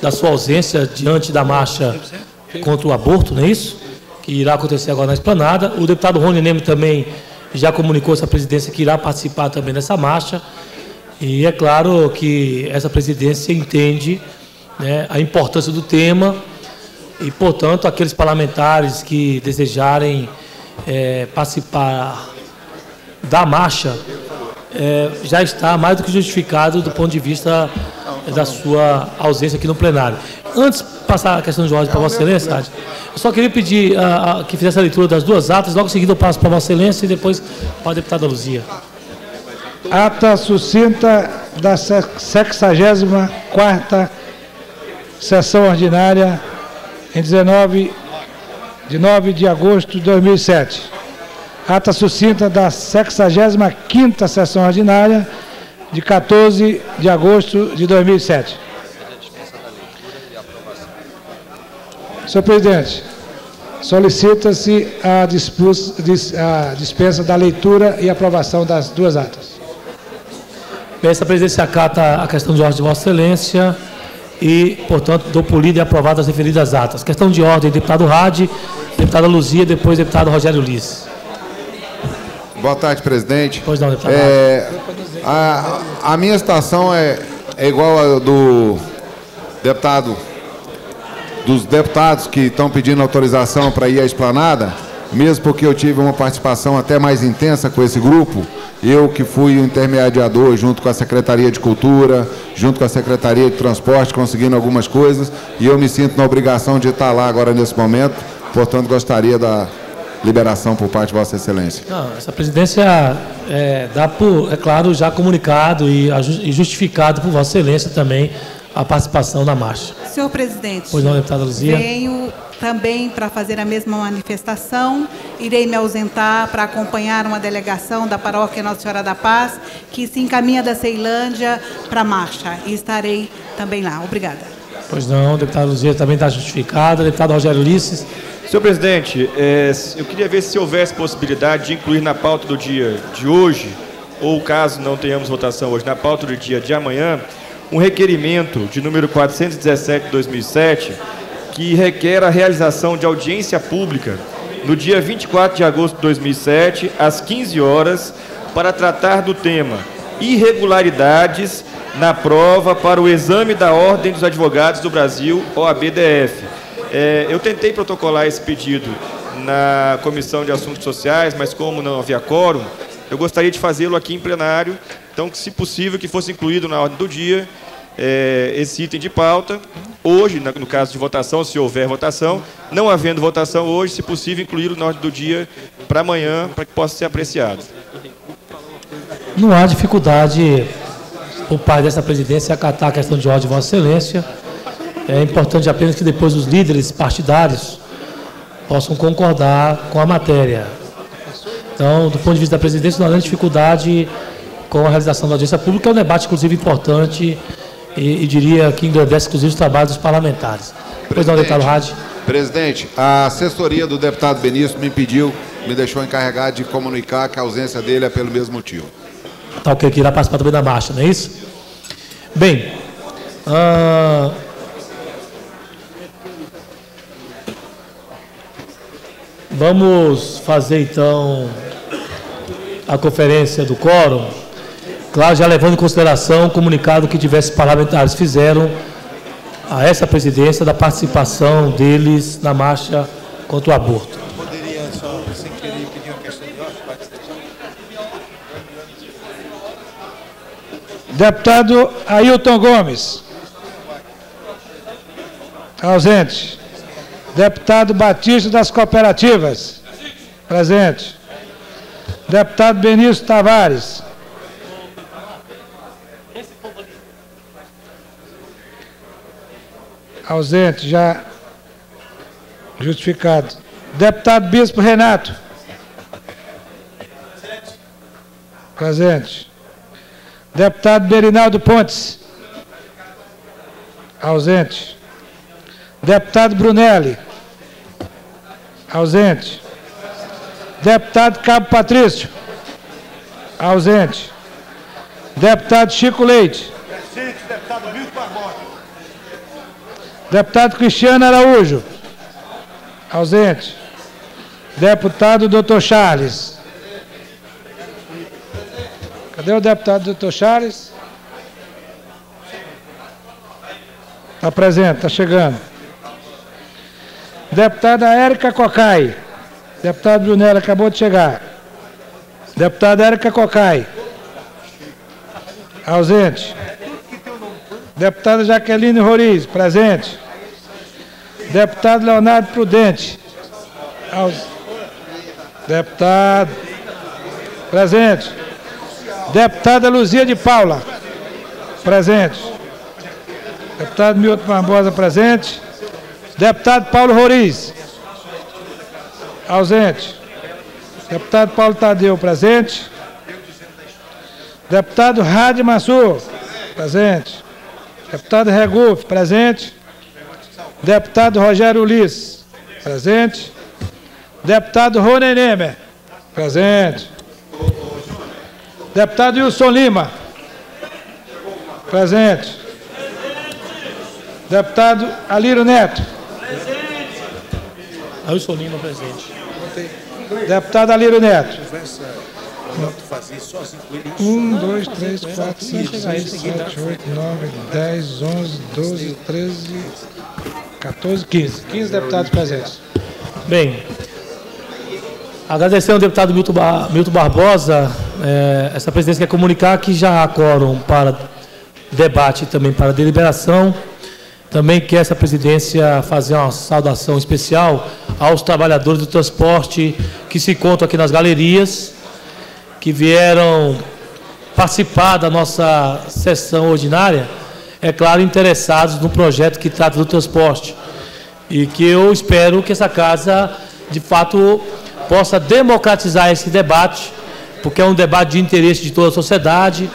da sua ausência diante da marcha contra o aborto, não é isso? Que irá acontecer agora na Esplanada. O deputado Rony Neme também já comunicou essa presidência que irá participar também dessa marcha. E é claro que essa presidência entende, né, a importância do tema e, portanto, aqueles parlamentares que desejarem participar da marcha, já está mais do que justificado do ponto de vista da sua ausência aqui no plenário. Antes de passar a questão de ordem para Vossa Excelência, eu só queria pedir que fizesse a leitura das duas atas, logo em seguida eu passo para Vossa Excelência e depois para a deputada Luzia. Ata sucinta da 64ª sessão ordinária em 9 de agosto de 2007. Ata sucinta da 65ª sessão ordinária de 14 de agosto de 2007. Senhor presidente, solicita-se a dispensa da leitura e aprovação das duas atas. Bem, essa presidência acata a questão de ordem de Vossa Excelência e, portanto, dou por lida e aprovada as referidas atas. Questão de ordem, deputado Rade, deputada Luzia, depois deputado Rogério Ulisses. Boa tarde, presidente. Pois não, deputado. A minha situação é igual a dos deputados que estão pedindo autorização para ir à Esplanada, mesmo porque eu tive uma participação até mais intensa com esse grupo, eu que fui o intermediador junto com a Secretaria de Cultura, junto com a Secretaria de Transporte, conseguindo algumas coisas, e eu me sinto na obrigação de estar lá agora nesse momento, portanto gostaria da liberação por parte de Vossa Excelência. Não, essa presidência dá por, é claro, já comunicado e justificado por Vossa Excelência também a participação na marcha. Senhor presidente, pois não, deputada Luzia. Venho também para fazer a mesma manifestação, irei me ausentar para acompanhar uma delegação da paróquia Nossa Senhora da Paz, que se encaminha da Ceilândia para a marcha, e estarei também lá. Obrigada. Pois não, deputada Luzia também está justificada. Deputado Rogério Ulisses. Senhor presidente, eu queria ver se houvesse possibilidade de incluir na pauta do dia de hoje, ou caso não tenhamos votação hoje, na pauta do dia de amanhã, um requerimento de número 417 de 2007, que requer a realização de audiência pública no dia 24 de agosto de 2007, às 15 horas, para tratar do tema irregularidades na prova para o exame da Ordem dos Advogados do Brasil, OAB-DF. Eu tentei protocolar esse pedido na Comissão de Assuntos Sociais, mas como não havia quórum, eu gostaria de fazê-lo aqui em plenário, então, se possível, que fosse incluído na ordem do dia esse item de pauta. Hoje, no caso de votação, se houver votação, não havendo votação hoje, se possível, incluí-lo na ordem do dia para amanhã, para que possa ser apreciado. Não há dificuldade por parte dessa presidência acatar a questão de ordem de Vossa Excelência. É importante apenas que depois os líderes partidários possam concordar com a matéria. Então, do ponto de vista da presidência, não há dificuldade com a realização da audiência pública. É um debate, inclusive, importante e diria que engrandece, inclusive, os trabalhos dos parlamentares. Pois não, deputado Rade. Presidente, a assessoria do deputado Benício me deixou encarregado de comunicar que a ausência dele é pelo mesmo motivo. Tá ok, que irá participar também da marcha, não é isso? Bem, vamos fazer, então, a conferência do quórum. Claro, já levando em consideração o comunicado que diversos parlamentares fizeram a essa presidência da participação deles na marcha contra o aborto. Poderia só, sem querer, pedir uma questão de ordem? Deputado Ailton Gomes. Ausente. Deputado Batista das Cooperativas. Presente. Deputado Benício Tavares. Ausente, já justificado. Deputado Bispo Renato. Presente. Deputado Berinaldo Pontes. Ausente. Deputado Brunelli. Ausente. Deputado Cabo Patrício. Ausente. Deputado Chico Leite. Presente, deputado Milton Barbosa. Deputado Cristiano Araújo. Ausente. Deputado Dr. Charles. Cadê o deputado Dr. Charles? Está presente, está chegando. Deputada Érica Cocai. Deputado Brunelli acabou de chegar. Deputada Érica Cocai. Ausente. Deputada Jaqueline Roriz, presente. Deputado Leonardo Prudente. Deputado. Presente. Deputada Luzia de Paula. Presente. Deputado Milton Barbosa, presente. Deputado Paulo Roriz. Ausente. Deputado Paulo Tadeu, presente. Deputado Rádio Mansur, presente. Deputado Reguf, presente. Deputado Rogério Ulisses, presente. Deputado Rony Nemer, presente. Deputado Wilson Lima, presente. Deputado Alírio Neto. Wilson Lima, presente. Deputado Alírio Neto. 1, 2, 3, 4, 5, 6, 7, 8, 9, 10, 11, 12, 13, 14, 15. 15 deputados presentes. Bem, agradecer ao deputado Milton Barbosa, essa presidência quer comunicar que já há quórum para debate e também para deliberação. Também quer essa presidência fazer uma saudação especial aos trabalhadores do transporte que se encontram aqui nas galerias, que vieram participar da nossa sessão ordinária, é claro, interessados no projeto que trata do transporte. E que eu espero que essa casa, de fato, possa democratizar esse debate, porque é um debate de interesse de toda a sociedade,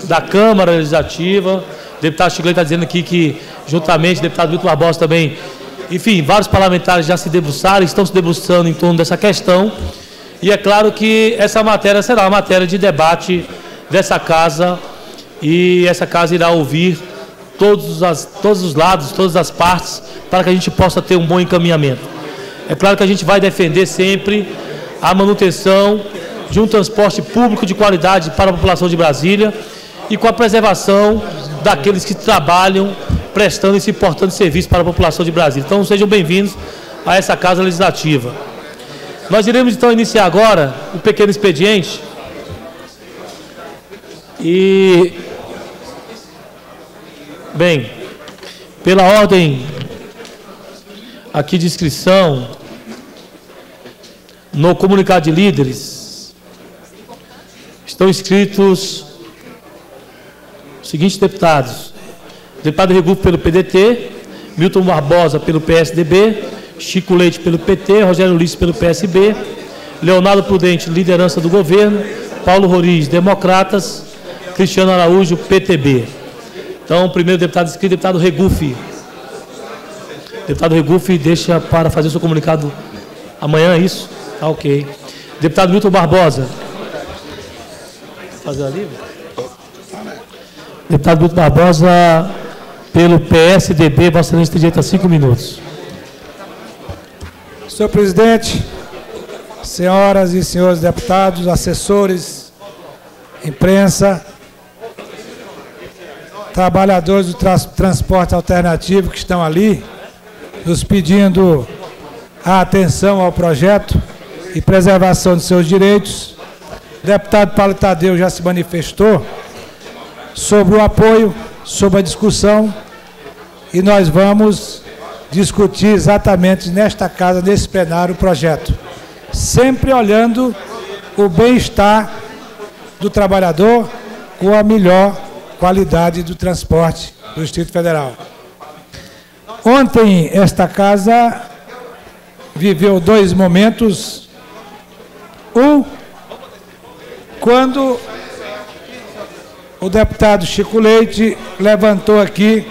da Câmara Legislativa. O deputado Chigley está dizendo aqui que, juntamente, o deputado Milton Barbosa também, enfim, vários parlamentares já se debruçaram, estão se debruçando em torno dessa questão. E é claro que essa matéria será uma matéria de debate dessa casa, e essa casa irá ouvir todos os lados, todas as partes, para que a gente possa ter um bom encaminhamento. É claro que a gente vai defender sempre a manutenção de um transporte público de qualidade para a população de Brasília e com a preservação daqueles que trabalham, prestando esse importante serviço para a população de Brasília. Então, sejam bem-vindos a essa Casa Legislativa. Nós iremos, então, iniciar agora o pequeno expediente. E, bem, pela ordem aqui de inscrição, no comunicado de líderes, estão inscritos os seguintes deputados: deputado Regufo pelo PDT, Milton Barbosa pelo PSDB, Chico Leite pelo PT, Rogério Ulisses pelo PSB, Leonardo Prudente, liderança do governo, Paulo Roriz, Democratas, Cristiano Araújo, PTB. Então, o primeiro deputado inscrito, deputado Regufo. Deputado Regufo deixa para fazer o seu comunicado amanhã, é isso? Tá ok. Deputado Milton Barbosa. Fazer ali? Deputado Milton Barbosa, pelo PSDB, Vossa Excelência tem direito a 5 minutos. Senhor presidente, senhoras e senhores deputados, assessores, imprensa, trabalhadores do transporte alternativo que estão ali, nos pedindo a atenção ao projeto e preservação de seus direitos. O deputado Paulo Tadeu já se manifestou sobre o apoio, sobre a discussão, e nós vamos discutir exatamente nesta casa, nesse plenário, o projeto, sempre olhando o bem-estar do trabalhador com a melhor qualidade do transporte do Distrito Federal. Ontem, esta casa viveu 2 momentos. Um, quando o deputado Chico Leite levantou aqui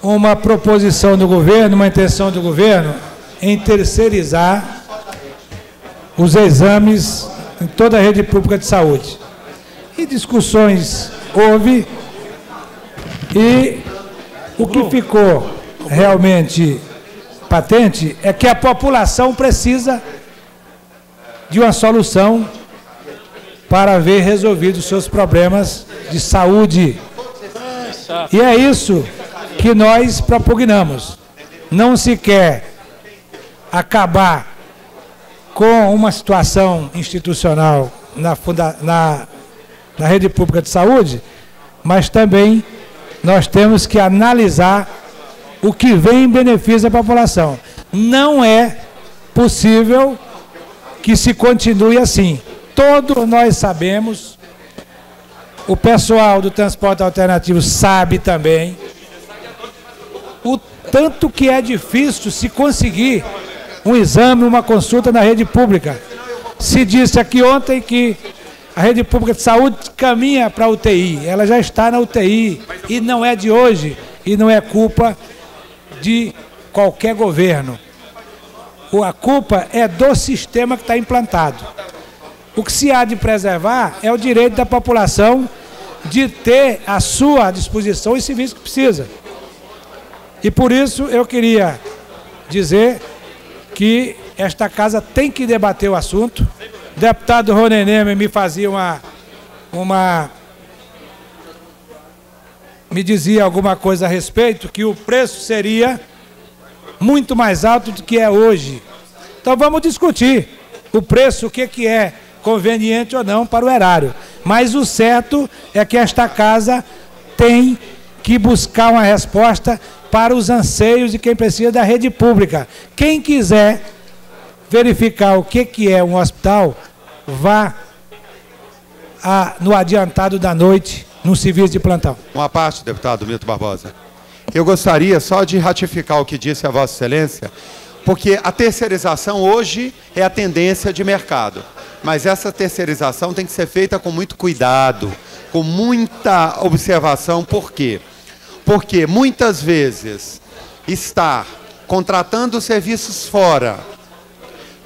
uma proposição do governo, uma intenção do governo em terceirizar os exames em toda a rede pública de saúde. E discussões houve, e O que ficou realmente patente é que a população precisa de uma solução para ver resolvidos os seus problemas de saúde. E é isso que nós propugnamos. Não se quer acabar com uma situação institucional na rede pública de saúde, mas também nós temos que analisar o que vem em benefício da população. Não é possível que se continue assim. Todos nós sabemos, o pessoal do transporte alternativo sabe também, o tanto que é difícil se conseguir um exame, uma consulta na rede pública. Se disse aqui ontem que a rede pública de saúde caminha para a UTI, ela já está na UTI, e não é de hoje, e não é culpa de qualquer governo. A culpa é do sistema que está implantado. O que se há de preservar é o direito da população de ter à sua disposição os serviços que precisa. E por isso eu queria dizer que esta casa tem que debater o assunto. O deputado Rony Neme me fazia me dizia alguma coisa a respeito, que o preço seria muito mais alto do que é hoje. Então vamos discutir o preço, o que é conveniente ou não para o erário. Mas o certo é que esta casa tem que buscar uma resposta para os anseios de quem precisa da rede pública. Quem quiser verificar o que é um hospital, vá no adiantado da noite, no serviço de plantão. Uma parte, deputado Milton Barbosa. Eu gostaria só de ratificar o que disse a Vossa Excelência, porque a terceirização hoje é a tendência de mercado. Mas essa terceirização tem que ser feita com muito cuidado, com muita observação. Por quê? Porque muitas vezes estar contratando serviços fora,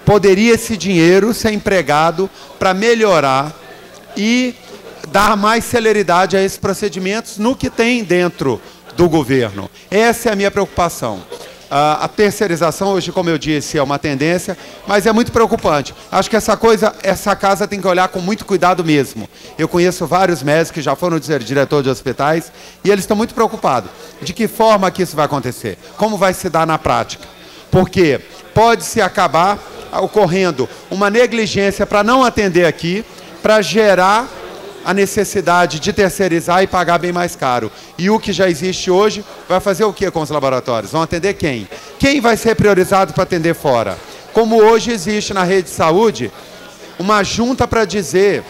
poderia esse dinheiro ser empregado para melhorar e dar mais celeridade a esses procedimentos no que tem dentro do governo. Essa é a minha preocupação. A terceirização hoje, como eu disse, é uma tendência, mas é muito preocupante. Acho que essa casa tem que olhar com muito cuidado mesmo. Eu conheço vários médicos que já foram diretor de hospitais e eles estão muito preocupados. De que forma que isso vai acontecer? Como vai se dar na prática? Porque pode-se acabar ocorrendo uma negligência para não atender aqui, para gerar a necessidade de terceirizar e pagar bem mais caro. E o que já existe hoje vai fazer o que com os laboratórios? Vão atender quem? Quem vai ser priorizado para atender fora? Como hoje existe na rede de saúde uma junta para dizer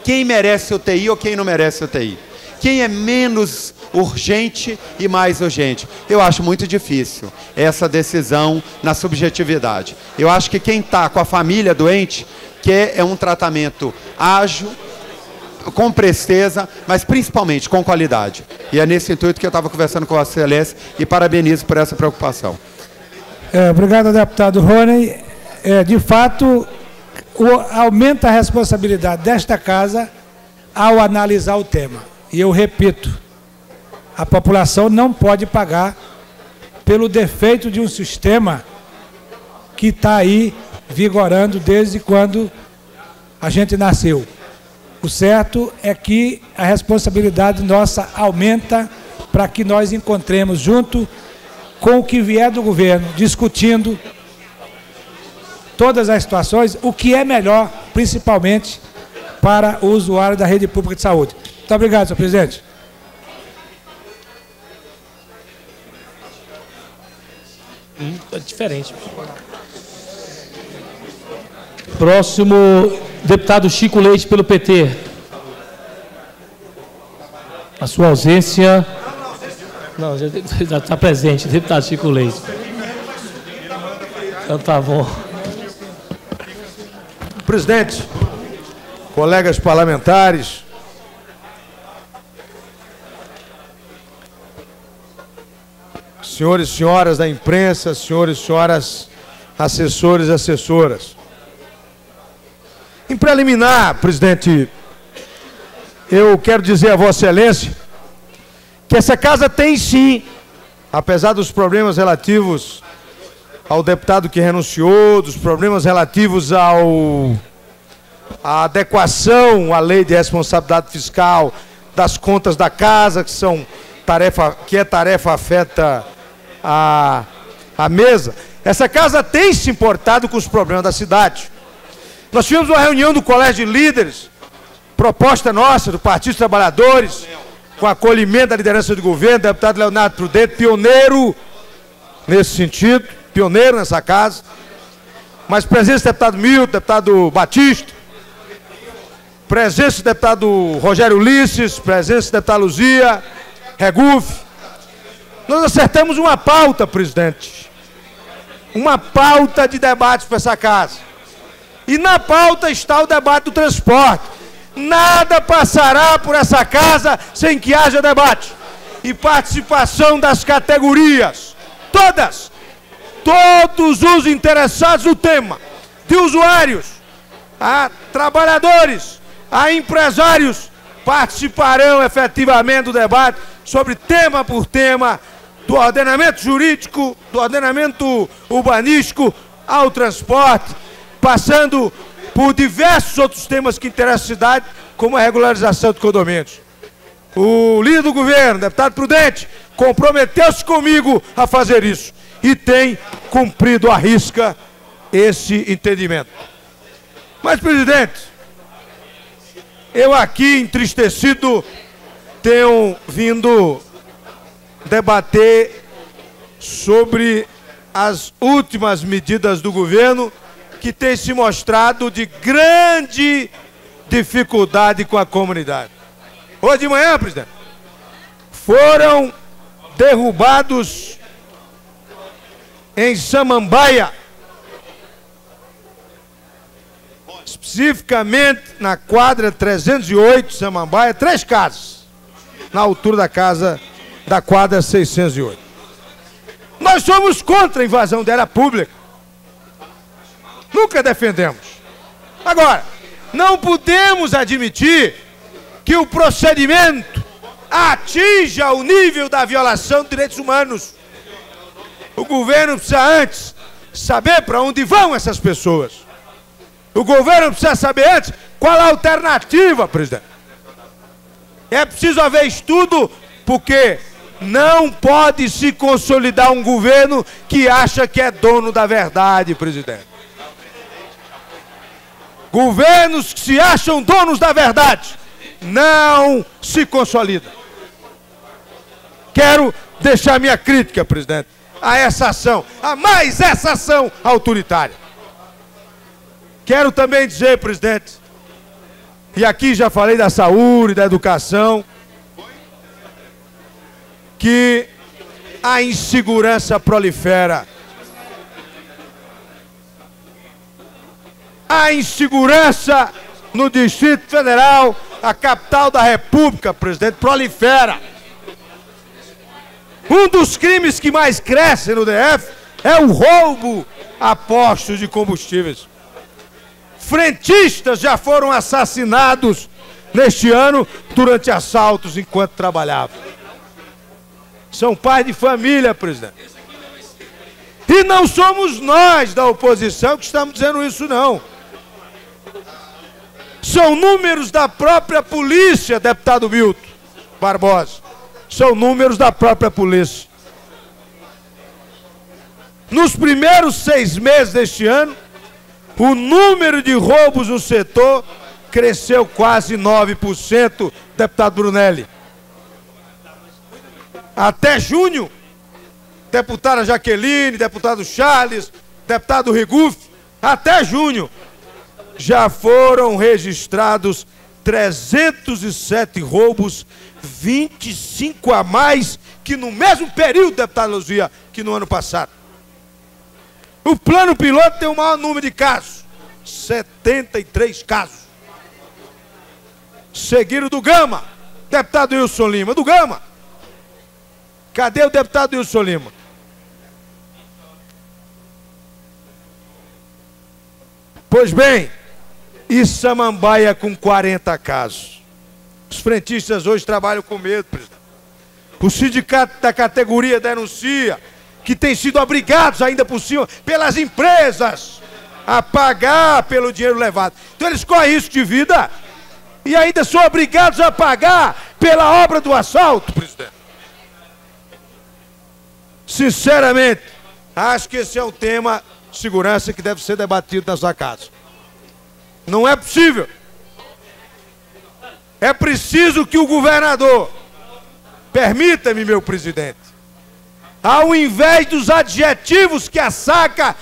quem merece UTI ou quem não merece UTI. Quem é menos urgente e mais urgente. Eu acho muito difícil essa decisão na subjetividade. Eu acho que quem está com a família doente quer um tratamento ágil, com presteza, mas principalmente com qualidade. E é nesse intuito que eu estava conversando com a Vossa Excelência e parabenizo por essa preocupação. Obrigado, deputado Rony. De fato, aumenta a responsabilidade desta casa ao analisar o tema. E eu repito, a população não pode pagar pelo defeito de um sistema que está aí vigorando desde quando a gente nasceu. O certo é que a responsabilidade nossa aumenta para que nós encontremos, junto com o que vier do governo, discutindo todas as situações, o que é melhor, principalmente para o usuário da rede pública de saúde. Muito obrigado, senhor presidente. É diferente. Próximo, deputado Chico Leite, pelo PT. A sua ausência... Não, já está presente, deputado Chico Leite. Então tá bom. Presidente, colegas parlamentares, senhores e senhoras da imprensa, senhores e senhoras assessores e assessoras. Em preliminar, presidente, eu quero dizer a Vossa Excelência que essa casa tem sim, apesar dos problemas relativos ao deputado que renunciou, dos problemas relativos à adequação à lei de responsabilidade fiscal das contas da casa, que é tarefa afeta a mesa. Essa casa tem se importado com os problemas da cidade. Nós tivemos uma reunião do Colégio de Líderes, proposta nossa, do Partido dos Trabalhadores, com acolhimento da liderança do governo, deputado Leonardo Prudente, pioneiro nesse sentido, pioneiro nessa casa, mas presença do deputado Milton, deputado Batista, presença do deputado Rogério Ulisses, presença do deputado Luzia, Regufe. Nós acertamos uma pauta, presidente, uma pauta de debate para essa casa. E na pauta está o debate do transporte. Nada passará por essa casa sem que haja debate e participação das categorias, todas, todos os interessados no tema, de usuários, a trabalhadores, a empresários, participarão efetivamente do debate sobre tema por tema, do ordenamento jurídico, do ordenamento urbanístico ao transporte, passando por diversos outros temas que interessam a cidade, como a regularização de condomínios. O líder do governo, deputado Prudente, comprometeu-se comigo a fazer isso e tem cumprido à risca esse entendimento. Mas, presidente, eu aqui, entristecido, tenho vindo debater sobre as últimas medidas do governo que têm se mostrado de grande dificuldade com a comunidade. Hoje de manhã, presidente, foram derrubados em Samambaia, especificamente na quadra 308, Samambaia, 3 casas, na altura da casa da quadra 608. Nós somos contra a invasão da área pública. Nunca defendemos. Agora, não podemos admitir que o procedimento atinja o nível da violação de direitos humanos. O governo precisa antes saber para onde vão essas pessoas. O governo precisa saber antes qual a alternativa, presidente. É preciso haver estudo, porque não pode se consolidar um governo que acha que é dono da verdade, presidente. Governos que se acham donos da verdade não se consolidam. Quero deixar minha crítica, presidente, a essa ação, a mais essa ação autoritária. Quero também dizer, presidente, e aqui já falei da saúde, da educação, que a insegurança prolifera. A insegurança no Distrito Federal, a capital da República, presidente, prolifera. Um dos crimes que mais crescem no DF é o roubo a postos de combustíveis. Frentistas já foram assassinados neste ano durante assaltos enquanto trabalhavam. São pais de família, presidente. E não somos nós da oposição que estamos dizendo isso, não. São números da própria polícia, deputado Milton Barbosa. São números da própria polícia. Nos primeiros 6 meses deste ano, o número de roubos no setor cresceu quase 9%, deputado Brunelli. Até junho, deputada Jaqueline, deputado Charles, deputado Regufe, até junho, já foram registrados 307 roubos, 25 a mais que no mesmo período, deputado Luzia, que no ano passado. O plano piloto tem o maior número de casos, 73 casos. Seguido do Gama, deputado Wilson Lima, do Gama. Cadê o deputado Wilson Lima? Pois bem, e Samambaia com 40 casos. Os frentistas hoje trabalham com medo, presidente. O sindicato da categoria denuncia que tem sido obrigados ainda por cima pelas empresas a pagar pelo dinheiro levado. Então eles correm risco de vida e ainda são obrigados a pagar pela obra do assalto, presidente. Sinceramente, acho que esse é um tema de segurança que deve ser debatido na sua casa. Não é possível. É preciso que o governador, permita-me, meu presidente, ao invés dos adjetivos que assaca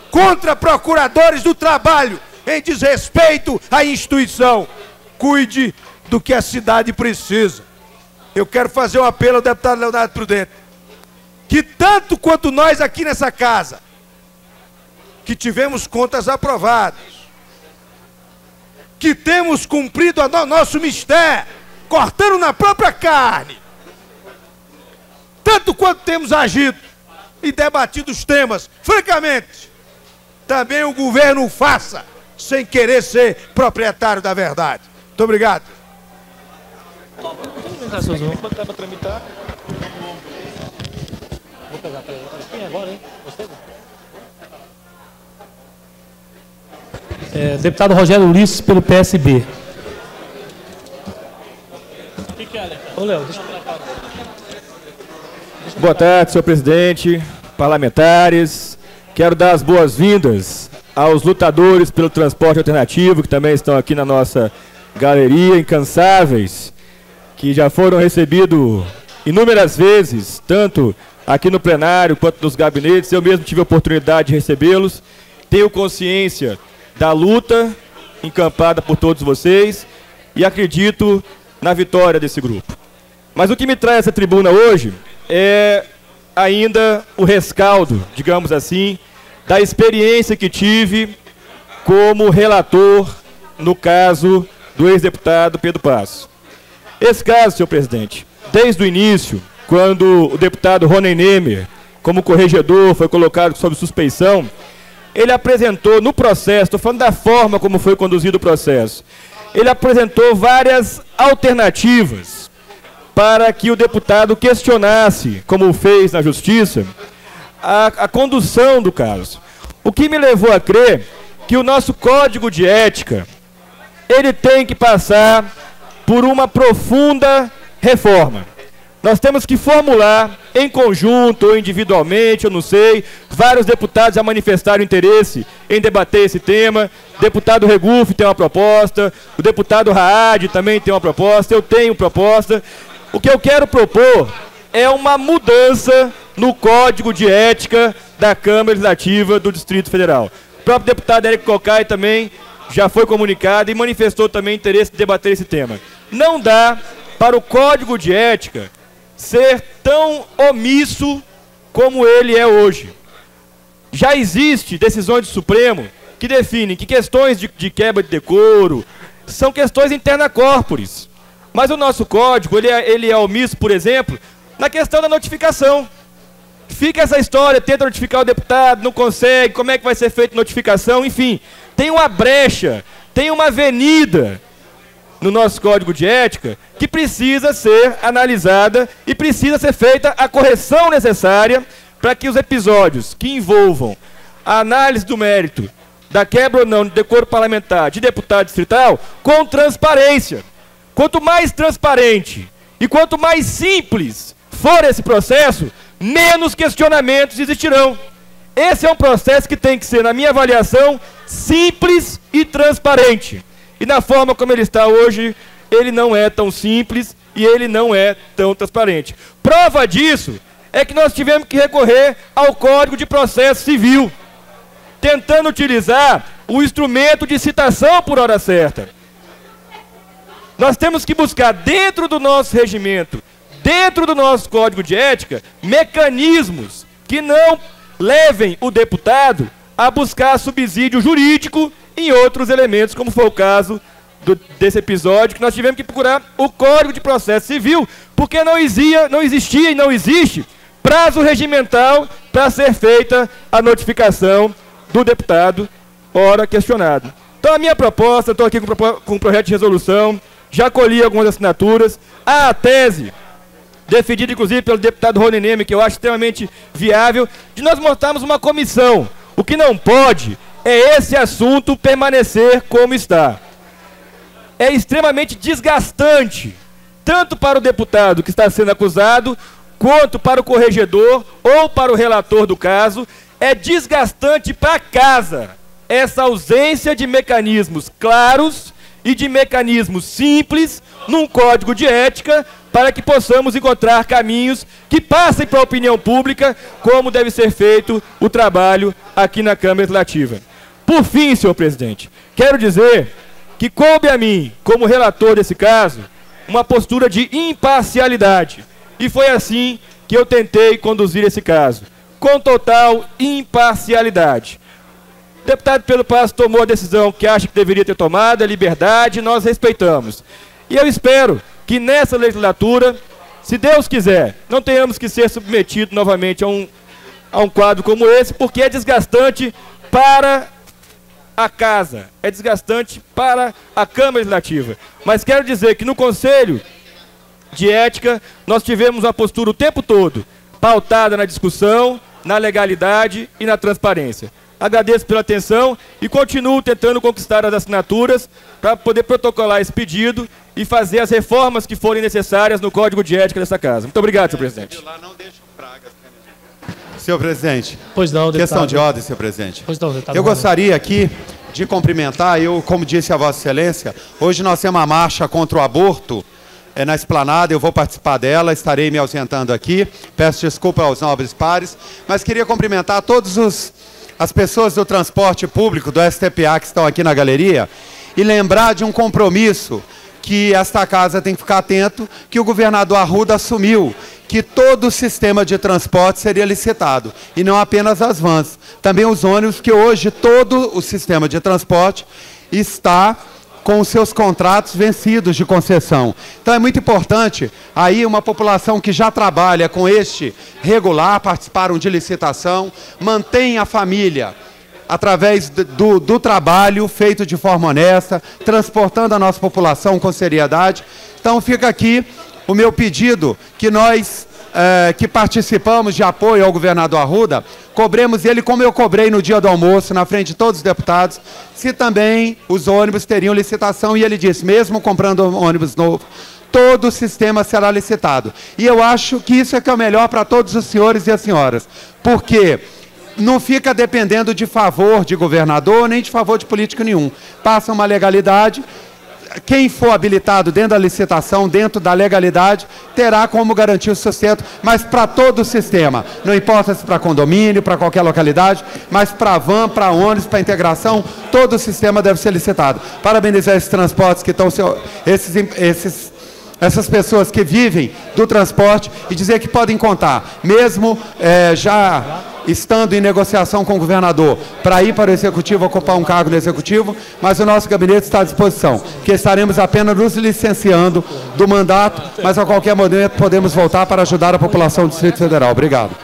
contra procuradores do trabalho em desrespeito à instituição, cuide do que a cidade precisa. Eu quero fazer um apelo ao deputado Leonardo Prudente, que tanto quanto nós aqui nessa casa, que tivemos contas aprovadas, que temos cumprido o nosso mistério, cortando na própria carne, tanto quanto temos agido e debatido os temas, francamente, também o governo o faça, sem querer ser proprietário da verdade. Muito obrigado. Vou botar para tramitar. Vou pegar para ele agora, hein? Gostei? Deputado Rogério Ulisses, pelo PSB. O que é, Léo? Ô, Léo, deixa eu falar. Boa tarde, senhor presidente, parlamentares. Quero dar as boas-vindas aos lutadores pelo transporte alternativo, que também estão aqui na nossa galeria, incansáveis, que já foram recebidos inúmeras vezes, tanto aqui no plenário quanto nos gabinetes. Eu mesmo tive a oportunidade de recebê-los. Tenho consciência da luta encampada por todos vocês e acredito na vitória desse grupo. Mas o que me traz essa tribuna hoje é ainda o rescaldo, digamos assim, da experiência que tive como relator no caso do ex-deputado Pedro Passo. Esse caso, senhor presidente, desde o início, quando o deputado Rony Nemer, como corregedor, foi colocado sob suspeição, ele apresentou no processo, estou falando da forma como foi conduzido o processo, ele apresentou várias alternativas para que o deputado questionasse, como fez na Justiça, a condução do caso. O que me levou a crer que o nosso Código de Ética, ele tem que passar por uma profunda reforma. Nós temos que formular, em conjunto ou individualmente, eu não sei, vários deputados já manifestaram interesse em debater esse tema. O deputado Regufe tem uma proposta, o deputado Raad também tem uma proposta, eu tenho proposta. O que eu quero propor é uma mudança no Código de Ética da Câmara Legislativa do Distrito Federal. O próprio deputado Érico Cocai também já foi comunicado e manifestou também interesse em debater esse tema. Não dá para o Código de Ética ser tão omisso como ele é hoje. Já existe decisões do Supremo que definem que questões de quebra de decoro são questões interna corporis. Mas o nosso código, ele é omisso, por exemplo, na questão da notificação. Fica essa história, tenta notificar o deputado, não consegue, como é que vai ser feita a notificação, enfim. Tem uma brecha, tem uma avenida no nosso Código de Ética que precisa ser analisada e precisa ser feita a correção necessária para que os episódios que envolvam a análise do mérito da quebra ou não de decoro parlamentar de deputado distrital com transparência. Quanto mais transparente e quanto mais simples for esse processo, menos questionamentos existirão. Esse é um processo que tem que ser, na minha avaliação, simples e transparente. E na forma como ele está hoje, ele não é tão simples e ele não é tão transparente. Prova disso é que nós tivemos que recorrer ao Código de Processo Civil, tentando utilizar o instrumento de citação por hora certa. Nós temos que buscar dentro do nosso regimento, dentro do nosso Código de Ética, mecanismos que não levem o deputado a buscar subsídio jurídico em outros elementos, como foi o caso desse episódio, que nós tivemos que procurar o Código de Processo Civil, porque não existia e não existe prazo regimental para ser feita a notificação do deputado, ora questionado. Então a minha proposta, estou aqui com um projeto de resolução, já colhi algumas assinaturas, há a tese defendido inclusive pelo deputado Rony Neme, que eu acho extremamente viável, de nós montarmos uma comissão. O que não pode é esse assunto permanecer como está. É extremamente desgastante, tanto para o deputado que está sendo acusado, quanto para o corregedor ou para o relator do caso. É desgastante para a casa essa ausência de mecanismos claros e de mecanismos simples num código de ética, para que possamos encontrar caminhos que passem para a opinião pública como deve ser feito o trabalho aqui na Câmara Legislativa. Por fim, senhor presidente, quero dizer que coube a mim, como relator desse caso, uma postura de imparcialidade. E foi assim que eu tentei conduzir esse caso, com total imparcialidade. O deputado Pedro Passos tomou a decisão que acha que deveria ter tomado, a liberdade, nós respeitamos. E eu espero que nessa legislatura, se Deus quiser, não tenhamos que ser submetidos novamente a um quadro como esse, porque é desgastante para a casa, é desgastante para a Câmara Legislativa. Mas quero dizer que no Conselho de Ética, nós tivemos uma postura o tempo todo, pautada na discussão, na legalidade e na transparência. Agradeço pela atenção e continuo tentando conquistar as assinaturas para poder protocolar esse pedido e fazer as reformas que forem necessárias no Código de Ética dessa casa. Muito obrigado, senhor presidente. Senhor presidente, pois não, deputado. Questão de ordem, senhor presidente. Pois não, deputado. Eu gostaria aqui de cumprimentar, como disse a Vossa Excelência, hoje nós temos uma marcha contra o aborto na esplanada, eu vou participar dela, estarei me ausentando aqui, peço desculpa aos nobres pares, mas queria cumprimentar todas as pessoas do transporte público, do STPA, que estão aqui na galeria, e lembrar de um compromisso que esta casa tem que ficar atento, que o governador Arruda assumiu, que todo o sistema de transporte seria licitado, e não apenas as vans, também os ônibus, que hoje todo o sistema de transporte está com os seus contratos vencidos de concessão. Então é muito importante, aí uma população que já trabalha com este regular, participaram de licitação, mantém a família através do trabalho feito de forma honesta, transportando a nossa população com seriedade. Então fica aqui o meu pedido, que nós que participamos de apoio ao governador Arruda, cobremos ele como eu cobrei no dia do almoço, na frente de todos os deputados, se também os ônibus teriam licitação, e ele disse, mesmo comprando ônibus novo, todo o sistema será licitado. E eu acho que isso é que é o melhor para todos os senhores e as senhoras, porque não fica dependendo de favor de governador, nem de favor de político nenhum. Passa uma legalidade, quem for habilitado dentro da licitação, dentro da legalidade, terá como garantir o sustento, mas para todo o sistema, não importa se para condomínio, para qualquer localidade, mas para van, para ônibus, para integração, todo o sistema deve ser licitado. Parabenizar esses transportes que estão, essas pessoas que vivem do transporte, e dizer que podem contar, mesmo já estando em negociação com o governador, para ir para o Executivo, ocupar um cargo no Executivo, mas o nosso gabinete está à disposição, que estaremos apenas nos licenciando do mandato, mas a qualquer momento podemos voltar para ajudar a população do Distrito Federal. Obrigado.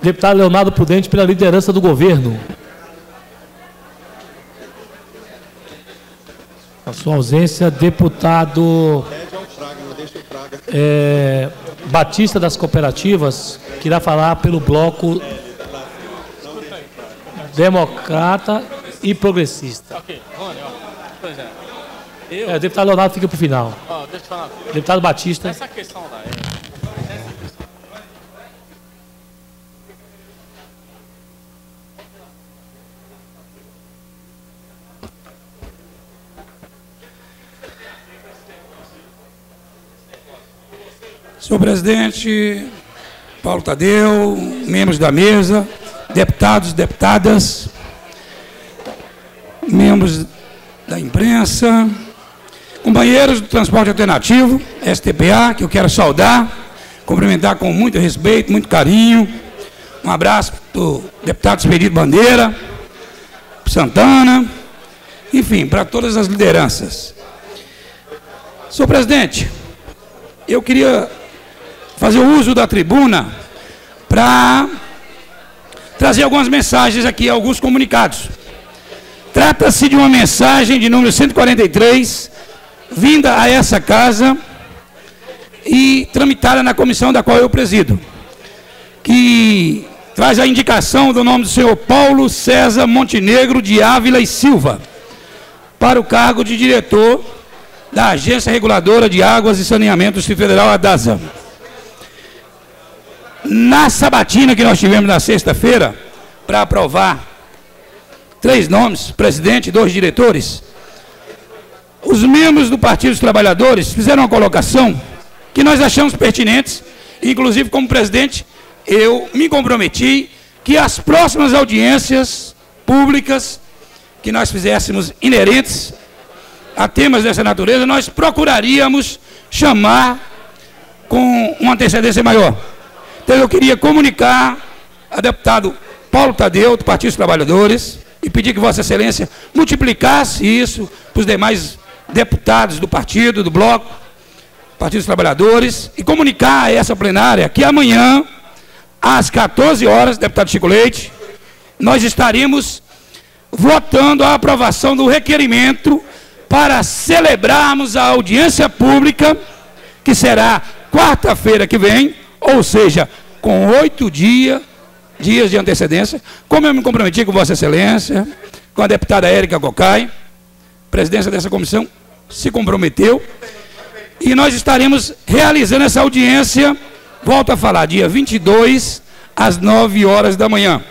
Deputado Leonardo Prudente, pela liderança do governo. A sua ausência, deputado Batista das Cooperativas, que irá falar pelo bloco Democrata e Progressista. Ok, Rony, pois é. Deputado Leonardo fica para o final. Deixa eu falar. Deputado Batista. Essa questão da Senhor presidente, Paulo Tadeu, membros da mesa, deputados, deputadas, membros da imprensa, companheiros do transporte alternativo, STPA, que eu quero saudar, cumprimentar com muito respeito, muito carinho. Um abraço para o deputado Expedito Bandeira, para Santana, enfim, para todas as lideranças. Senhor presidente, eu queria fazer o uso da tribuna para trazer algumas mensagens aqui, alguns comunicados. Trata-se de uma mensagem de número 143, vinda a essa casa e tramitada na comissão da qual eu presido, que traz a indicação do nome do senhor Paulo César Montenegro de Ávila e Silva para o cargo de diretor da Agência Reguladora de Águas e Saneamento do Distrito Federal, a DASA. Na sabatina que nós tivemos na sexta-feira, para aprovar 3 nomes, presidente e 2 diretores, os membros do Partido dos Trabalhadores fizeram uma colocação que nós achamos pertinentes, inclusive como presidente, eu me comprometi que as próximas audiências públicas que nós fizéssemos inerentes a temas dessa natureza, nós procuraríamos chamar com uma antecedência maior. Então eu queria comunicar a deputado Paulo Tadeu, do Partido dos Trabalhadores, e pedir que Vossa Excelência multiplicasse isso para os demais deputados do partido, do bloco, Partido dos Trabalhadores, e comunicar a essa plenária que amanhã, às 14 horas, deputado Chico Leite, nós estaremos votando a aprovação do requerimento para celebrarmos a audiência pública, que será quarta-feira que vem, ou seja, com 8 dias de antecedência, como eu me comprometi com Vossa Excelência, com a deputada Érica Cocai, presidência dessa comissão, se comprometeu, e nós estaremos realizando essa audiência, volto a falar, dia 22, às 9 horas da manhã,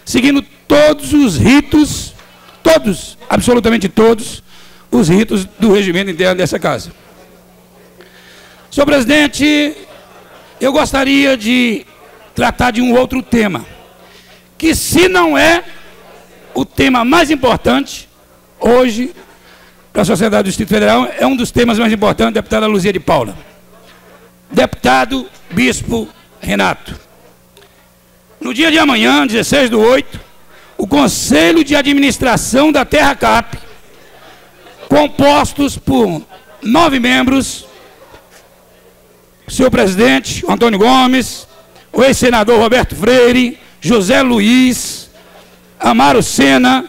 seguindo todos os ritos, todos, absolutamente todos, os ritos do regimento interno dessa casa. Senhor presidente, eu gostaria de tratar de um outro tema, que se não é o tema mais importante, hoje, para a sociedade do Distrito Federal, é um dos temas mais importantes, deputada Luzia de Paula. Deputado Bispo Renato, no dia de amanhã, 16/8, o Conselho de Administração da Terra Cap, compostos por 9 membros, o senhor presidente, Antônio Gomes, o ex-senador Roberto Freire, José Luiz, Amaro Sena,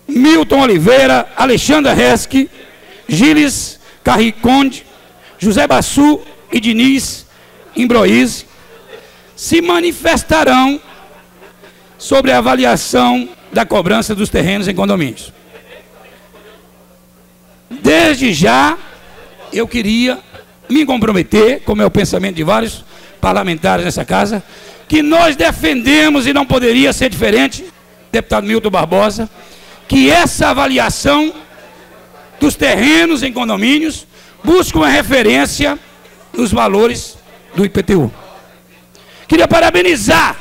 Milton Oliveira, Alexandra Resque, Gilles Carriconde, José Bassu e Diniz Imbroise, se manifestarão sobre a avaliação da cobrança dos terrenos em condomínios. Desde já, eu queria me comprometer, como é o pensamento de vários parlamentares nessa casa, que nós defendemos, e não poderia ser diferente, deputado Milton Barbosa, que essa avaliação dos terrenos em condomínios busque uma referência nos valores do IPTU. Queria parabenizar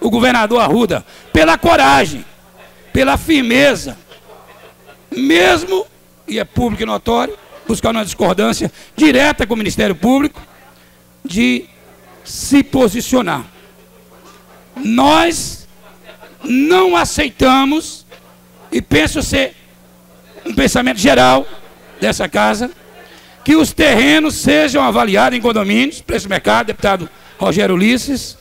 o governador Arruda pela coragem, pela firmeza, mesmo, e é público e notório, buscando uma discordância direta com o Ministério Público, de se posicionar. Nós não aceitamos, e penso ser um pensamento geral dessa casa, que os terrenos sejam avaliados em condomínios, preço de mercado, deputado Rogério Ulisses,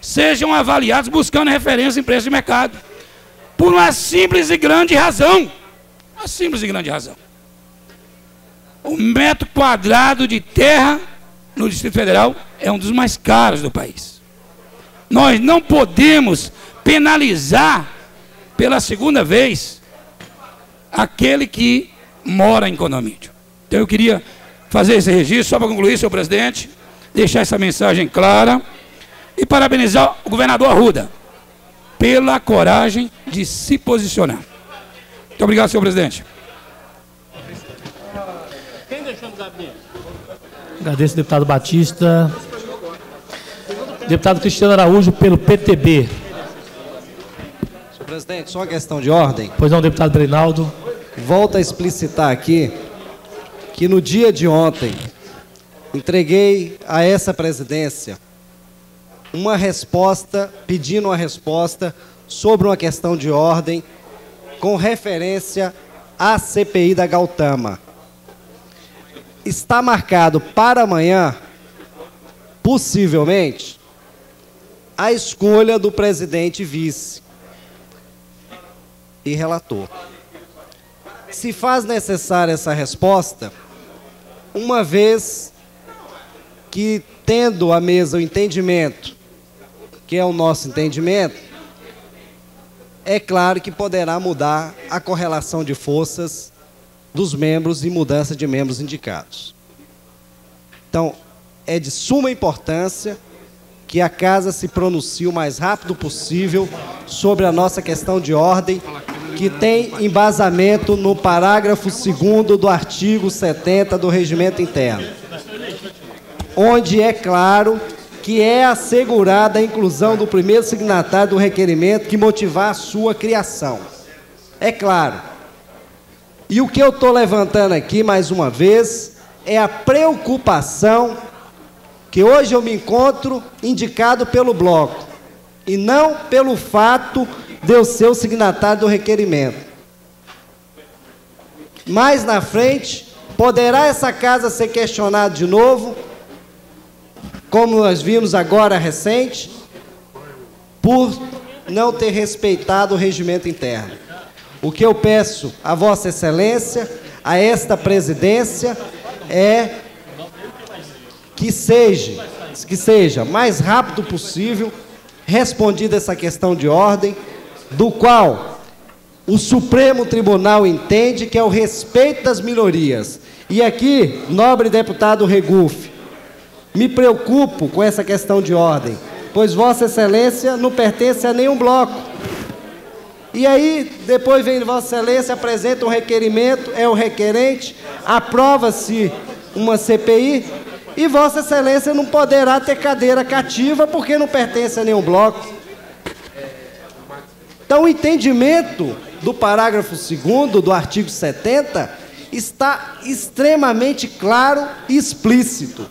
sejam avaliados buscando referência em preço de mercado, por uma simples e grande razão. Uma simples e grande razão. O metro quadrado de terra no Distrito Federal é um dos mais caros do país. Nós não podemos penalizar pela segunda vez aquele que mora em condomínio. Então eu queria fazer esse registro, só para concluir, senhor presidente, deixar essa mensagem clara e parabenizar o governador Arruda pela coragem de se posicionar. Muito obrigado, senhor presidente. Quem deixou no gabinete? Agradeço, deputado Batista. Deputado Cristiano Araújo, pelo PTB. Senhor presidente, só uma questão de ordem. Pois não, deputado Breinaldo. Volto a explicitar aqui que no dia de ontem entreguei a essa presidência uma resposta, pedindo uma resposta sobre uma questão de ordem com referência à CPI da Gautama. Está marcado para amanhã, possivelmente, a escolha do presidente vice e relator. se faz necessária essa resposta, uma vez que, tendo a mesa o entendimento, que é o nosso entendimento, é claro que poderá mudar a correlação de forças dos membros e mudança de membros indicados. Então, é de suma importância que a Casa se pronuncie o mais rápido possível sobre a nossa questão de ordem, que tem embasamento no parágrafo 2º do artigo 70 do Regimento Interno, onde é claro que é assegurada a inclusão do primeiro signatário do requerimento que motivar a sua criação. É claro. E o que eu estou levantando aqui, mais uma vez, é a preocupação que hoje eu me encontro indicado pelo bloco, e não pelo fato de eu ser o signatário do requerimento. Mais na frente, poderá essa Casa ser questionada de novo, como nós vimos agora recente, por não ter respeitado o regimento interno. O que eu peço a Vossa Excelência, a esta presidência, é que seja mais rápido possível respondida essa questão de ordem, do qual o Supremo Tribunal entende que é o respeito das minorias. E aqui, nobre deputado Regufe, me preocupo com essa questão de ordem, pois Vossa Excelência não pertence a nenhum bloco. E aí, depois vem Vossa Excelência, apresenta um requerimento, é o requerente, aprova-se uma CPI, e Vossa Excelência não poderá ter cadeira cativa porque não pertence a nenhum bloco. Então, o entendimento do parágrafo 2º do artigo 70 está extremamente claro e explícito.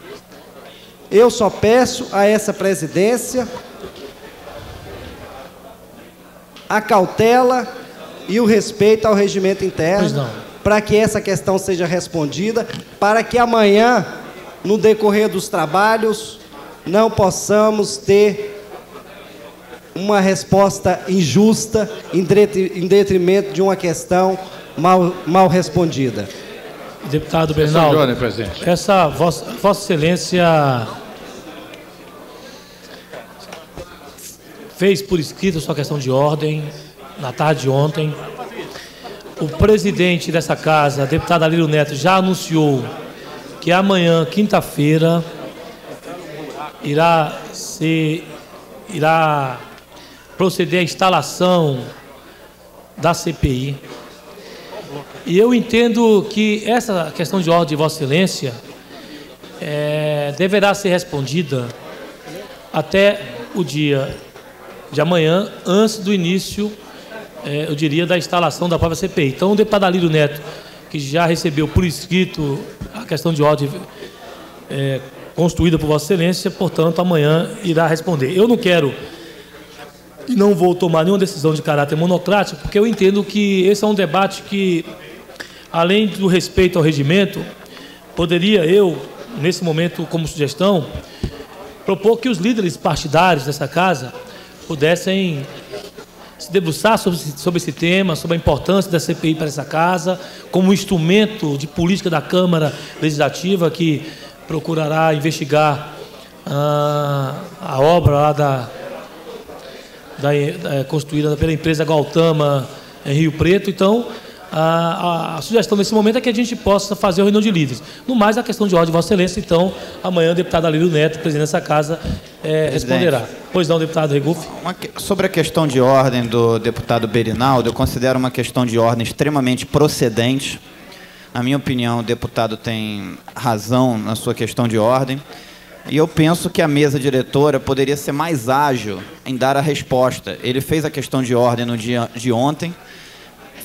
Eu só peço a essa presidência a cautela e o respeito ao regimento interno, para que essa questão seja respondida, para que amanhã, no decorrer dos trabalhos, não possamos ter uma resposta injusta em detrimento de uma questão mal respondida. Deputado Bernardo, essa Vossa Excelência fez por escrito a sua questão de ordem na tarde de ontem. O presidente dessa casa, deputado Alírio Neto, já anunciou que amanhã, quinta-feira, irá proceder à instalação da CPI. E eu entendo que essa questão de ordem de Vossa Excelência deverá ser respondida até o dia de amanhã, antes do início, eu diria, da instalação da própria CPI. Então, o deputado Alírio Neto, que já recebeu por escrito a questão de ordem construída por Vossa Excelência, portanto, amanhã irá responder. Eu não quero e não vou tomar nenhuma decisão de caráter monocrático, porque eu entendo que esse é um debate que, além do respeito ao regimento, poderia eu, nesse momento, como sugestão, propor que os líderes partidários dessa casa pudessem se debruçar sobre esse tema, sobre a importância da CPI para essa casa, como instrumento de política da Câmara Legislativa, que procurará investigar a obra lá construída pela empresa Gautama em Rio Preto. Então, a sugestão nesse momento é que a gente possa fazer a reunião de líderes. No mais, a questão de ordem de Vossa Excelência, então, amanhã o deputado Alírio Neto, presidente dessa casa, responderá. Pois não, deputado Regufe. Sobre a questão de ordem do deputado Berinaldo, eu considero uma questão de ordem extremamente procedente. Na minha opinião, o deputado tem razão na sua questão de ordem. E eu penso que a mesa diretora poderia ser mais ágil em dar a resposta. Ele fez a questão de ordem no dia de ontem,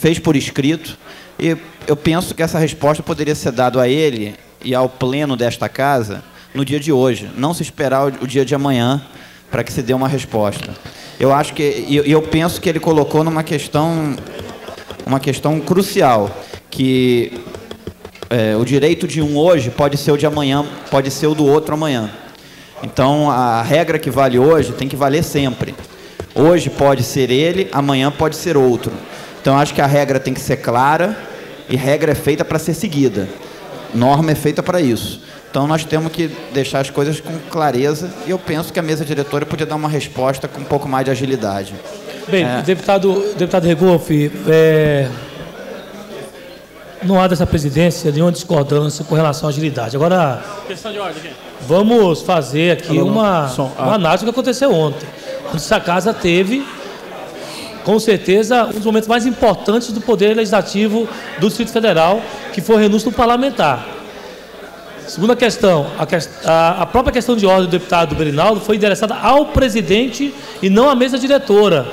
fez por escrito, e eu penso que essa resposta poderia ser dada a ele e ao pleno desta casa no dia de hoje, não se esperar o dia de amanhã para que se dê uma resposta. Eu acho que, eu penso que ele colocou numa questão, crucial, que o direito de um hoje pode ser o de amanhã, pode ser o do outro amanhã. Então, a regra que vale hoje tem que valer sempre. Hoje pode ser ele, amanhã pode ser outro. Então, acho que a regra tem que ser clara E regra é feita para ser seguida. Norma é feita para isso. Então, nós temos que deixar as coisas com clareza e eu penso que a mesa diretora podia dar uma resposta com um pouco mais de agilidade. Bem, deputado Regoff, não há dessa presidência nenhuma discordância com relação à agilidade. Agora, questão de ordem aqui. Vamos fazer aqui uma análise do que aconteceu ontem. Essa casa teve, com certeza, um dos momentos mais importantes do Poder Legislativo do Distrito Federal, que foi o renúncio do parlamentar. Segunda questão, a própria questão de ordem do deputado Berinaldo foi endereçada ao presidente e não à mesa diretora.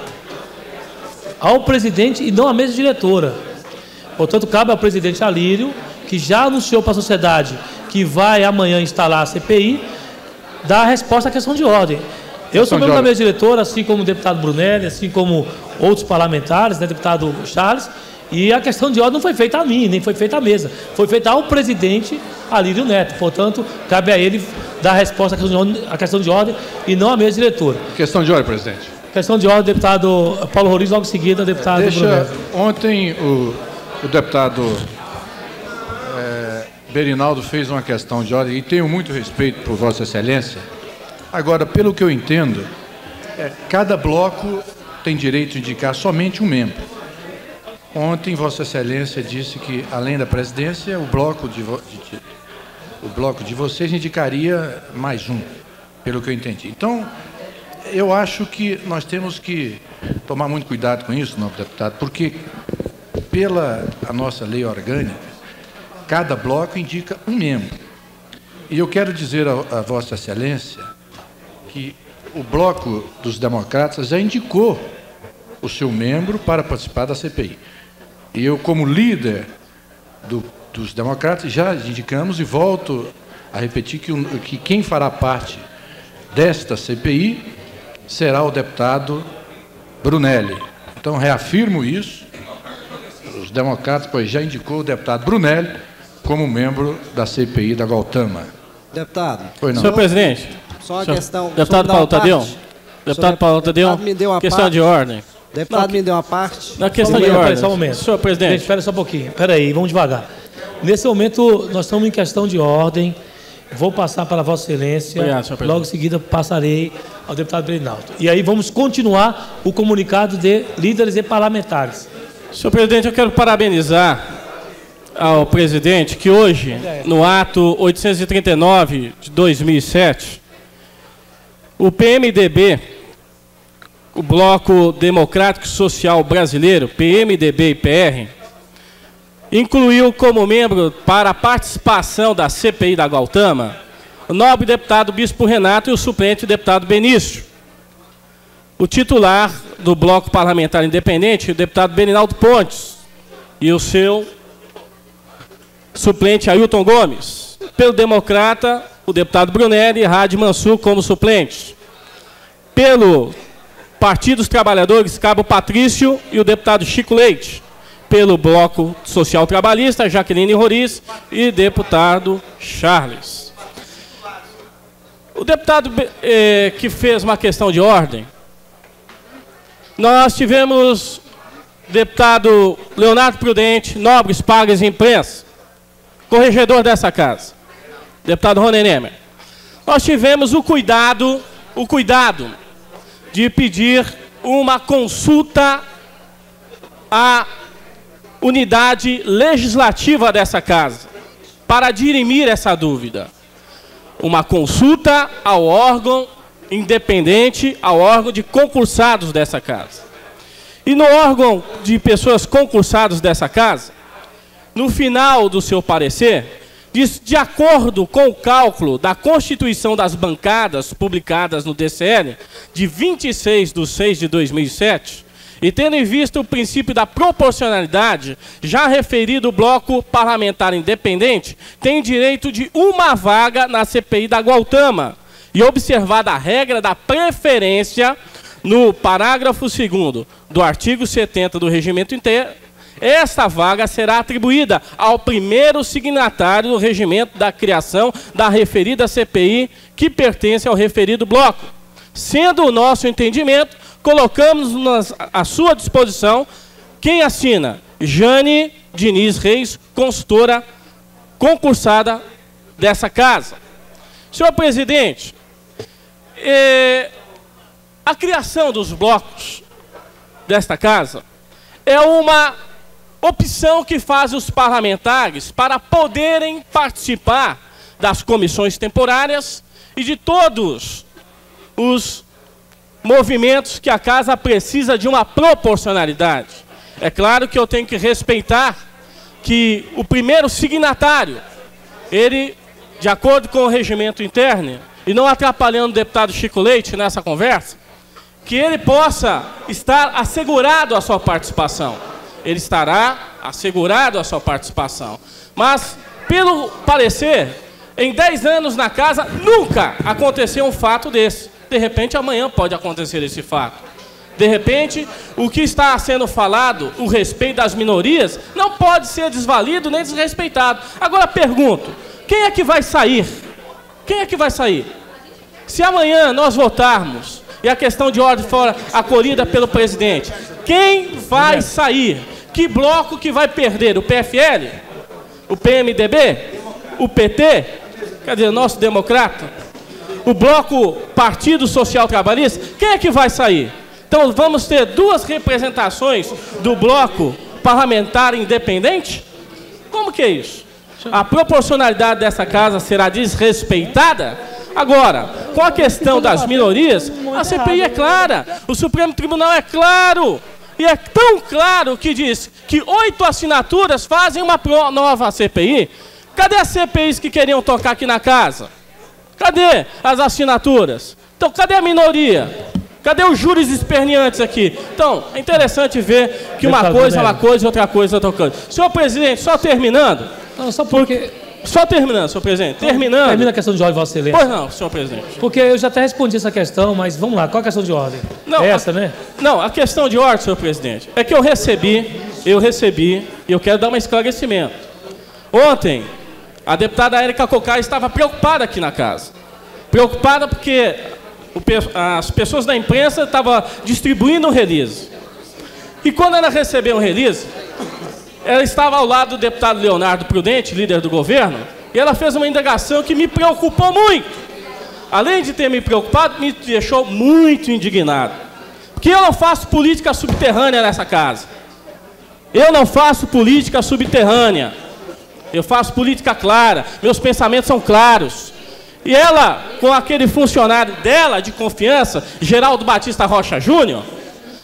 Ao presidente e não à mesa diretora. Portanto, cabe ao presidente Alírio, que já anunciou para a sociedade que vai amanhã instalar a CPI, dar a resposta à questão de ordem. Eu sou membro da mesa diretora, assim como o deputado Brunelli, assim como outros parlamentares, né, deputado Charles, e a questão de ordem não foi feita a mim, nem foi feita à mesa, foi feita ao presidente Alírio Neto. Portanto, cabe a ele dar a resposta à questão de ordem e não à mesa diretora. Questão de ordem, presidente. Questão de ordem, deputado Paulo Roriz, logo em seguida, deputado Brunelli. Ontem o deputado Berinaldo fez uma questão de ordem e tenho muito respeito por Vossa Excelência. Agora, pelo que eu entendo, cada bloco tem direito de indicar somente um membro. Ontem, Vossa Excelência disse que, além da presidência, o bloco de vocês indicaria mais um, pelo que eu entendi. Então, eu acho que nós temos que tomar muito cuidado com isso, nobre deputado, porque, pela a nossa lei orgânica, cada bloco indica um membro. E eu quero dizer a Vossa Excelência que o bloco dos democratas já indicou o seu membro para participar da CPI. E eu, como líder dos democratas, já indicamos e volto a repetir que quem fará parte desta CPI será o deputado Brunelli. Então, reafirmo isso. Os democratas, pois, já indicou o deputado Brunelli como membro da CPI da Gautama. Deputado. Senhor presidente. Só uma questão. Deputado Paulo Tadeu. Deputado Paulo Tadeu. Questão de ordem. Deputado me deu uma parte. Na questão de ordem. Só um momento. Senhor presidente. Gente, espera só um pouquinho. Espera aí, vamos devagar. Nesse momento, nós estamos em questão de ordem. Vou passar para Vossa Excelência. Obrigado, logo em seguida, passarei ao deputado Berinaldo. E aí vamos continuar o comunicado de líderes e parlamentares. Senhor presidente, eu quero parabenizar ao presidente que hoje, no ato 839 de 2007, o PMDB, o Bloco Democrático Social Brasileiro, PMDB e PR, incluiu como membro para a participação da CPI da Gautama o nobre deputado Bispo Renato e o suplente deputado Benício. O titular do Bloco Parlamentar Independente, o deputado Berinaldo Pontes, e o seu suplente Ailton Gomes. Pelo Democrata, o deputado Brunelli e Rádio Mansur como suplentes. Pelo Partido dos Trabalhadores, Cabo Patrício e o deputado Chico Leite. Pelo Bloco Social Trabalhista, Jaqueline Roriz e deputado Charles. O deputado que fez uma questão de ordem, nós tivemos deputado Leonardo Prudente, Nobres, Pagas e Imprensa, corregedor dessa casa, deputado Rony Nemer. Nós tivemos o cuidado de pedir uma consulta à unidade legislativa dessa casa, para dirimir essa dúvida. Uma consulta ao órgão independente, ao órgão de concursados dessa casa. E no órgão de pessoas concursadas dessa casa, no final do seu parecer, diz, de acordo com o cálculo da constituição das bancadas publicadas no DCL, de 26/6/2007, e tendo em vista o princípio da proporcionalidade, já referido o bloco parlamentar independente, tem direito de uma vaga na CPI da Gautama, e observada a regra da preferência no parágrafo 2º do artigo 70 do regimento inteiro, esta vaga será atribuída ao primeiro signatário do regimento da criação da referida CPI, que pertence ao referido bloco. Sendo o nosso entendimento, colocamos à sua disposição quem assina: Jane Diniz Reis, consultora concursada dessa casa. Senhor presidente, a criação dos blocos desta casa é uma opção que faz os parlamentares para poderem participar das comissões temporárias e de todos os movimentos que a casa precisa de uma proporcionalidade. É claro que eu tenho que respeitar que o primeiro signatário, ele, de acordo com o regimento interno, e não atrapalhando o deputado Chico Leite nessa conversa, que ele possa estar assegurado a sua participação. Ele estará assegurado a sua participação. Mas, pelo parecer, em 10 anos na casa, nunca aconteceu um fato desse. De repente, amanhã pode acontecer esse fato. De repente, o que está sendo falado, o respeito das minorias, não pode ser desvalido nem desrespeitado. Agora, pergunto, quem é que vai sair? Quem é que vai sair? Se amanhã nós votarmos e a questão de ordem for acolhida pelo presidente, quem vai sair? Que bloco que vai perder? O PFL? O PMDB? O PT? Quer dizer, o nosso democrata? O bloco Partido Social Trabalhista? Quem é que vai sair? Então vamos ter 2 representações do bloco parlamentar independente? Como que é isso? A proporcionalidade dessa casa será desrespeitada? Agora, com a questão das minorias, a CPI é clara, o Supremo Tribunal é claro, e é tão claro que diz que 8 assinaturas fazem uma nova CPI. Cadê as CPIs que queriam tocar aqui na casa? Cadê as assinaturas? Então, cadê a minoria? Cadê os júris esperneantes aqui? Então, é interessante ver que uma coisa é uma coisa e outra coisa é outra coisa. Senhor presidente, só terminando... Não, só porque... Só terminando, senhor presidente. Terminando... Termina a questão de ordem, Vossa Excelência. Pois não, senhor presidente. Porque eu já até respondi essa questão, mas vamos lá, qual a questão de ordem? Não, é essa, né? Não, a questão de ordem, senhor presidente, é que eu recebi, e eu quero dar um esclarecimento. Ontem, a deputada Érica Cocai estava preocupada aqui na casa. Preocupada porque as pessoas da imprensa estavam distribuindo um release. E quando ela recebeu um release, ela estava ao lado do deputado Leonardo Prudente, líder do governo, e ela fez uma indagação que me preocupou muito. Além de ter me preocupado, me deixou muito indignado. Porque eu não faço política subterrânea nessa casa. Eu não faço política subterrânea. Eu faço política clara. Meus pensamentos são claros. E ela, com aquele funcionário dela de confiança, Geraldo Batista Rocha Júnior,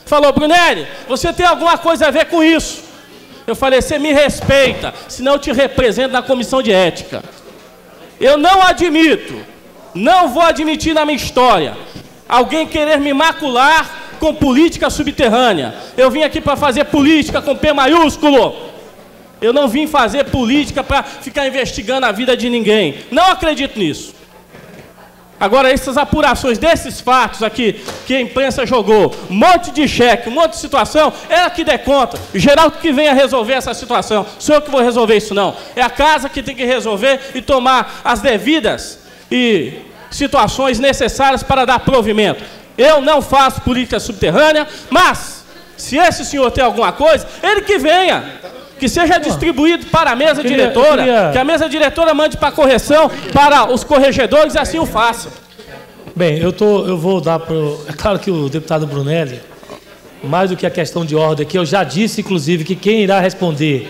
falou: Brunelli, você tem alguma coisa a ver com isso? Eu falei: você me respeita, senão eu te represento na comissão de ética. Eu não admito, não vou admitir na minha história, alguém querer me macular com política subterrânea. Eu vim aqui para fazer política com P maiúsculo. Eu não vim fazer política para ficar investigando a vida de ninguém. Não acredito nisso. Agora, essas apurações desses fatos aqui, que a imprensa jogou, um monte de cheque, um monte de situação, ela que dê conta. O Geraldo que venha resolver essa situação. Sou eu que vou resolver isso, não. É a casa que tem que resolver e tomar as devidas e situações necessárias para dar provimento. Eu não faço política subterrânea, mas, se esse senhor tem alguma coisa, ele que venha. Que seja distribuído para a mesa diretora, que a mesa diretora mande para a correção, para os corregedores, e assim o faça. Bem, eu vou dar para... É claro que o deputado Brunelli, mais do que a questão de ordem aqui, eu já disse, inclusive, que quem irá responder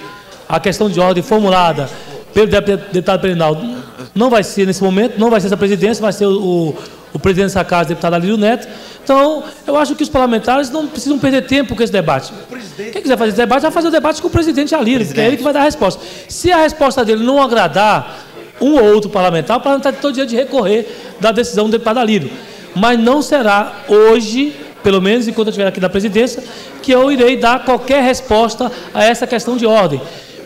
a questão de ordem formulada pelo deputado Perinaldo não vai ser, nesse momento, não vai ser essa presidência, vai ser o presidente dessa casa, o deputado Alírio Neto. Então, eu acho que os parlamentares não precisam perder tempo com esse debate. Quem quiser fazer esse debate, vai fazer o debate com o presidente Alírio, que é ele que vai dar a resposta. Se a resposta dele não agradar um ou outro parlamentar, o parlamentar tem todo dia de recorrer da decisão do deputado Alírio. Mas não será hoje, pelo menos enquanto eu estiver aqui na presidência, que eu irei dar qualquer resposta a essa questão de ordem.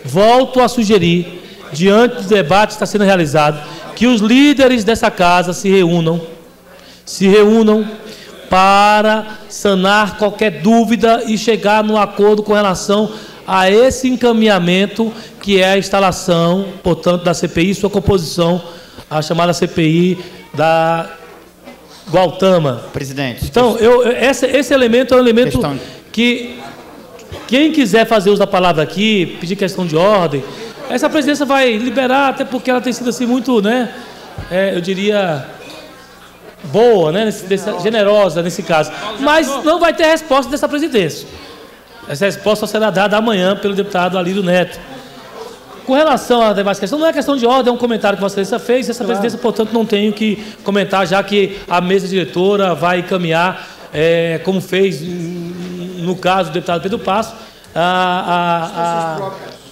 Volto a sugerir, diante do debate que está sendo realizado, que os líderes dessa casa se reúnam para sanar qualquer dúvida e chegar num acordo com relação a esse encaminhamento que é a instalação, portanto, da CPI, sua composição, a chamada CPI da Gualtama. Presidente. Então, esse elemento é um elemento que Quem quiser fazer uso da palavra aqui, pedir questão de ordem, essa presidência vai liberar, até porque ela tem sido assim muito, né, eu diria, boa, né, generosa nesse caso. Mas não vai ter resposta dessa presidência. Essa resposta só será dada amanhã pelo deputado Alírio Neto. Com relação à demais questão, não é questão de ordem, é um comentário que Vossa Excelência fez. Essa presidência, portanto, não tenho que comentar, já que a mesa diretora vai encaminhar, como fez no caso do deputado Pedro Passo,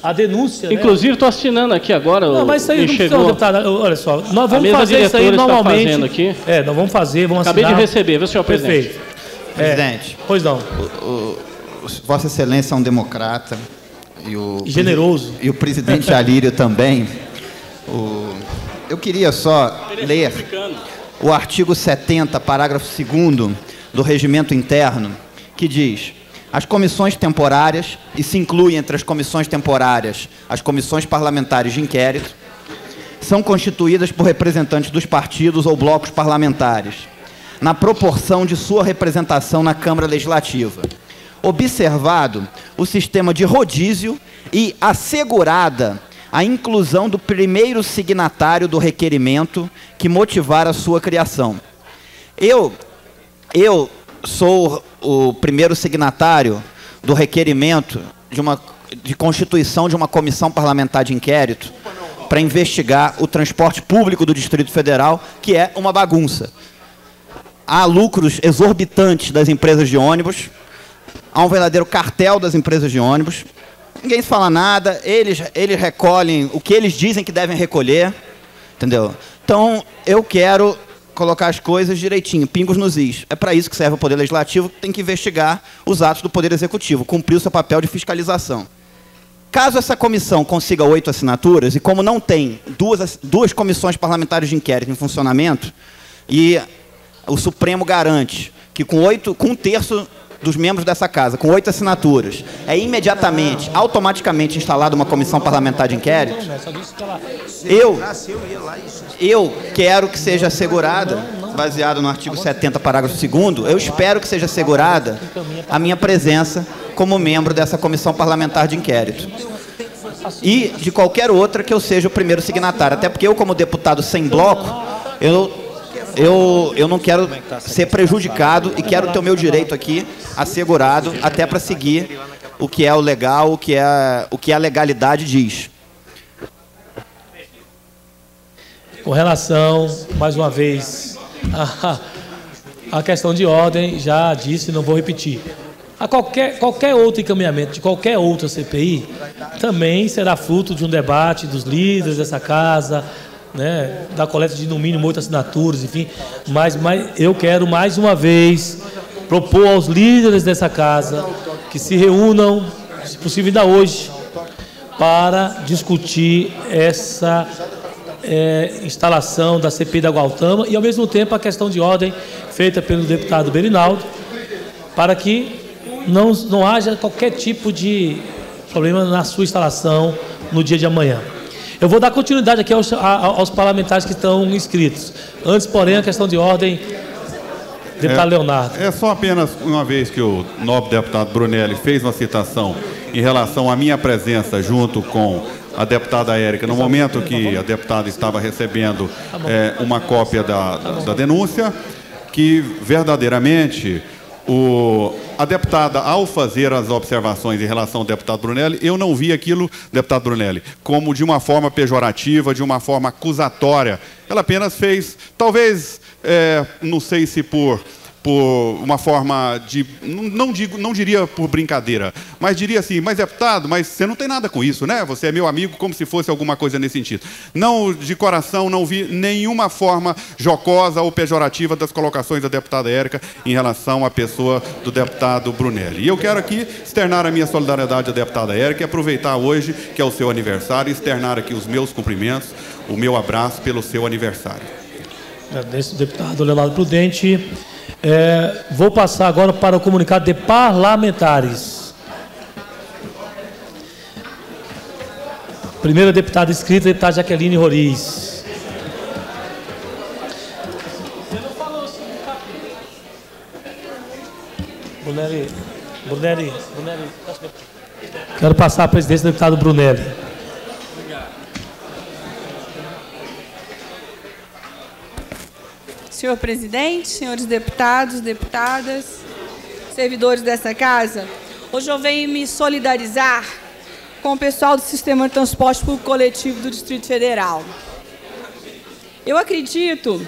a denúncia. Inclusive, estou assinando aqui agora. Não, mas isso aí não precisa, deputado. Olha só, nós vamos fazer isso aí normalmente. Aqui. Nós vamos fazer, vamos assinar. Acabei de receber, viu, senhor presidente? Perfeito. Presidente. Pois não. Vossa Excelência é um democrata. E generoso. E o presidente Alírio também. Eu queria só ler o artigo 70, parágrafo 2º do Regimento Interno, que diz: as comissões temporárias, e se inclui entre as comissões temporárias as comissões parlamentares de inquérito, são constituídas por representantes dos partidos ou blocos parlamentares, na proporção de sua representação na Câmara Legislativa, observado o sistema de rodízio e assegurada a inclusão do primeiro signatário do requerimento que motivar a sua criação. Eu sou o primeiro signatário do requerimento de constituição de uma comissão parlamentar de inquérito para investigar o transporte público do Distrito Federal, que é uma bagunça. Há lucros exorbitantes das empresas de ônibus, há um verdadeiro cartel das empresas de ônibus, ninguém fala nada, eles recolhem o que eles dizem que devem recolher, entendeu? Então, eu quero colocar as coisas direitinho, pingos nos is. É para isso que serve o Poder Legislativo, que tem que investigar os atos do Poder Executivo, cumprir o seu papel de fiscalização. Caso essa comissão consiga 8 assinaturas, e como não tem duas comissões parlamentares de inquérito em funcionamento, e o Supremo garante que com 1/3 dos membros dessa casa, com 8 assinaturas, é imediatamente, automaticamente instalada uma comissão parlamentar de inquérito, eu quero que seja assegurada, baseado no artigo 70, parágrafo 2º, eu espero que seja assegurada a minha presença como membro dessa comissão parlamentar de inquérito. E de qualquer outra que eu seja o primeiro signatário. Até porque eu, como deputado sem bloco, eu não quero ser prejudicado e quero ter o meu direito aqui assegurado, até para seguir o que é o legal, o que a legalidade diz. Com relação, mais uma vez, a questão de ordem, já disse, não vou repetir. A qualquer outro encaminhamento de qualquer outra CPI também será fruto de um debate dos líderes dessa casa, né, da coleta de no mínimo 8 assinaturas, enfim. Mas eu quero mais uma vez propor aos líderes dessa casa que se reúnam, se possível ainda hoje, para discutir essa instalação da CPI da Gualtama e, ao mesmo tempo, a questão de ordem feita pelo deputado Berinaldo, para que não haja qualquer tipo de problema na sua instalação no dia de amanhã. Eu vou dar continuidade aqui aos parlamentares que estão inscritos. Antes, porém, a questão de ordem, deputado Leonardo. É só apenas uma vez que o nobre deputado Brunelli fez uma citação em relação à minha presença junto com a deputada Érica, no momento que a deputada estava recebendo uma cópia da denúncia, que verdadeiramente a deputada, ao fazer as observações em relação ao deputado Brunelli, eu não vi aquilo, deputado Brunelli, como de uma forma pejorativa, de uma forma acusatória. Ela apenas fez, talvez, não sei se por uma forma de, não diria por brincadeira, mas diria assim: mas deputado, mas você não tem nada com isso, né? Você é meu amigo, como se fosse alguma coisa nesse sentido. Não, de coração, não vi nenhuma forma jocosa ou pejorativa das colocações da deputada Érica em relação à pessoa do deputado Brunelli. E eu quero aqui externar a minha solidariedade à deputada Érica e aproveitar hoje, que é o seu aniversário, e externar aqui os meus cumprimentos, o meu abraço pelo seu aniversário. Agradeço, deputado Leonardo Prudente. Vou passar agora para o comunicado de parlamentares. Primeira deputada inscrita, deputada Jaqueline Roriz. Brunelli, Brunelli. Quero passar a presidência do deputado Brunelli. Senhor presidente, senhores deputados, deputadas, servidores dessa casa, hoje eu venho me solidarizar com o pessoal do Sistema de Transporte Público Coletivo do Distrito Federal. Eu acredito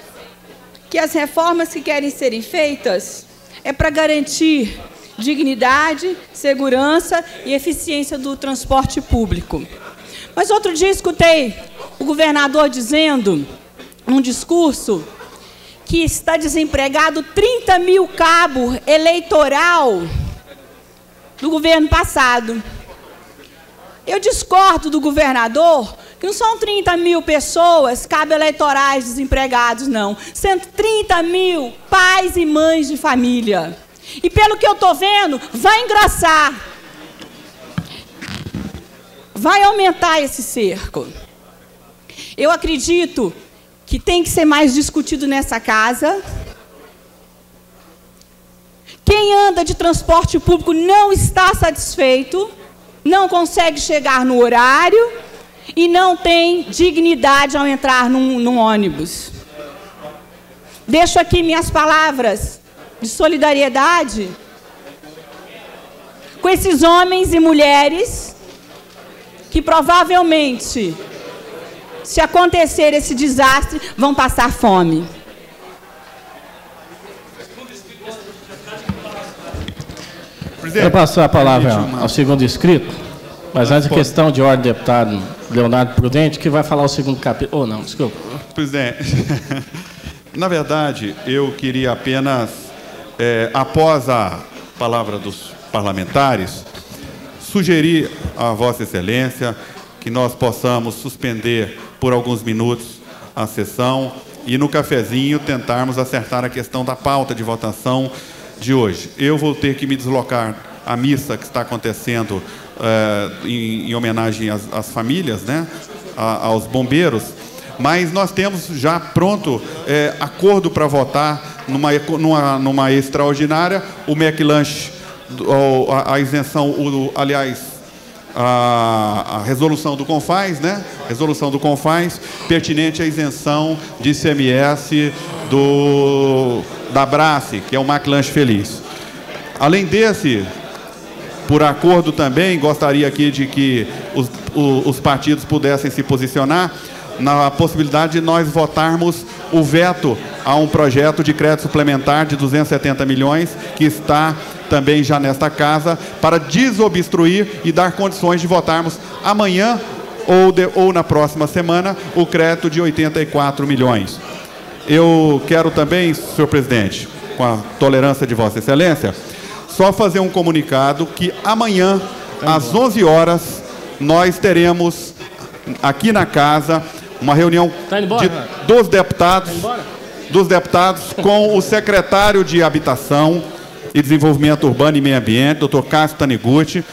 que as reformas que querem serem feitas é para garantir dignidade, segurança e eficiência do transporte público. Mas outro dia escutei o governador dizendo, num discurso, que está desempregado 30 mil cabo eleitoral do governo passado. Eu discordo do governador que não são 30 mil pessoas, cabo eleitorais desempregados, não. São 30 mil pais e mães de família. E pelo que eu estou vendo, vai engrossar. Vai aumentar esse cerco. Eu acredito que tem que ser mais discutido nessa casa. Quem anda de transporte público não está satisfeito, não consegue chegar no horário e não tem dignidade ao entrar num ônibus. Deixo aqui minhas palavras de solidariedade com esses homens e mulheres que provavelmente, se acontecer esse desastre, vão passar fome. Quero passar a palavra ao segundo inscrito, mas antes, questão de ordem, deputado Leonardo Prudente, que vai falar o segundo capítulo. Oh, não, desculpa. Presidente, na verdade, eu queria apenas, após a palavra dos parlamentares, sugerir a Vossa Excelência que nós possamos suspender por alguns minutos a sessão e, no cafezinho, tentarmos acertar a questão da pauta de votação de hoje. Eu vou ter que me deslocar à missa que está acontecendo em homenagem às famílias, né, aos bombeiros, mas nós temos já pronto acordo para votar numa extraordinária, o McLanche, a isenção, aliás, a resolução do CONFAS, né? Resolução do CONFAS pertinente à isenção de ICMS da Brace, que é o McLanche Feliz. Além desse, por acordo também, gostaria aqui de que os partidos pudessem se posicionar na possibilidade de nós votarmos o veto a um projeto de crédito suplementar de 270 milhões, que está também já nesta casa, para desobstruir e dar condições de votarmos amanhã ou na próxima semana o crédito de 84 milhões. Eu quero também, senhor presidente, com a tolerância de Vossa Excelência, só fazer um comunicado que amanhã, às 11 horas, nós teremos aqui na casa uma reunião dos deputados com o secretário de Habitação e Desenvolvimento Urbano e Meio Ambiente, doutor Cássio Taniguchi,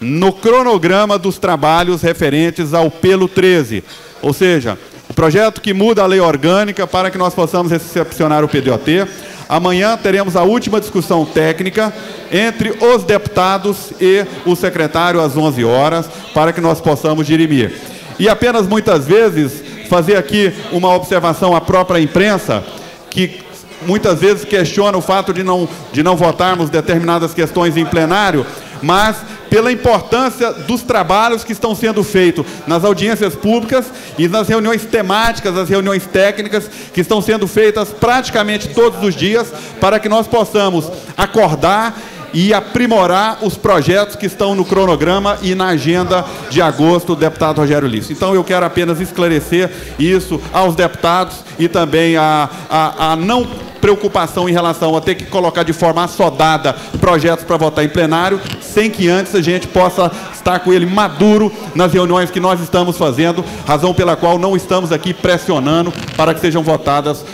no cronograma dos trabalhos referentes ao Pelo 13, ou seja, o projeto que muda a lei orgânica para que nós possamos recepcionar o PDOT. Amanhã teremos a última discussão técnica entre os deputados e o secretário às 11 horas, para que nós possamos dirimir. E apenas muitas vezes fazer aqui uma observação à própria imprensa, que muitas vezes questiona o fato de não votarmos determinadas questões em plenário, mas pela importância dos trabalhos que estão sendo feitos nas audiências públicas e nas reuniões temáticas, as reuniões técnicas que estão sendo feitas praticamente todos os dias, para que nós possamos acordar e aprimorar os projetos que estão no cronograma e na agenda de agosto do deputado Rogério Ulisses. Então, eu quero apenas esclarecer isso aos deputados e também a não preocupação em relação a ter que colocar de forma assodada projetos para votar em plenário, sem que antes a gente possa estar com ele maduro nas reuniões que nós estamos fazendo, razão pela qual não estamos aqui pressionando para que sejam votadas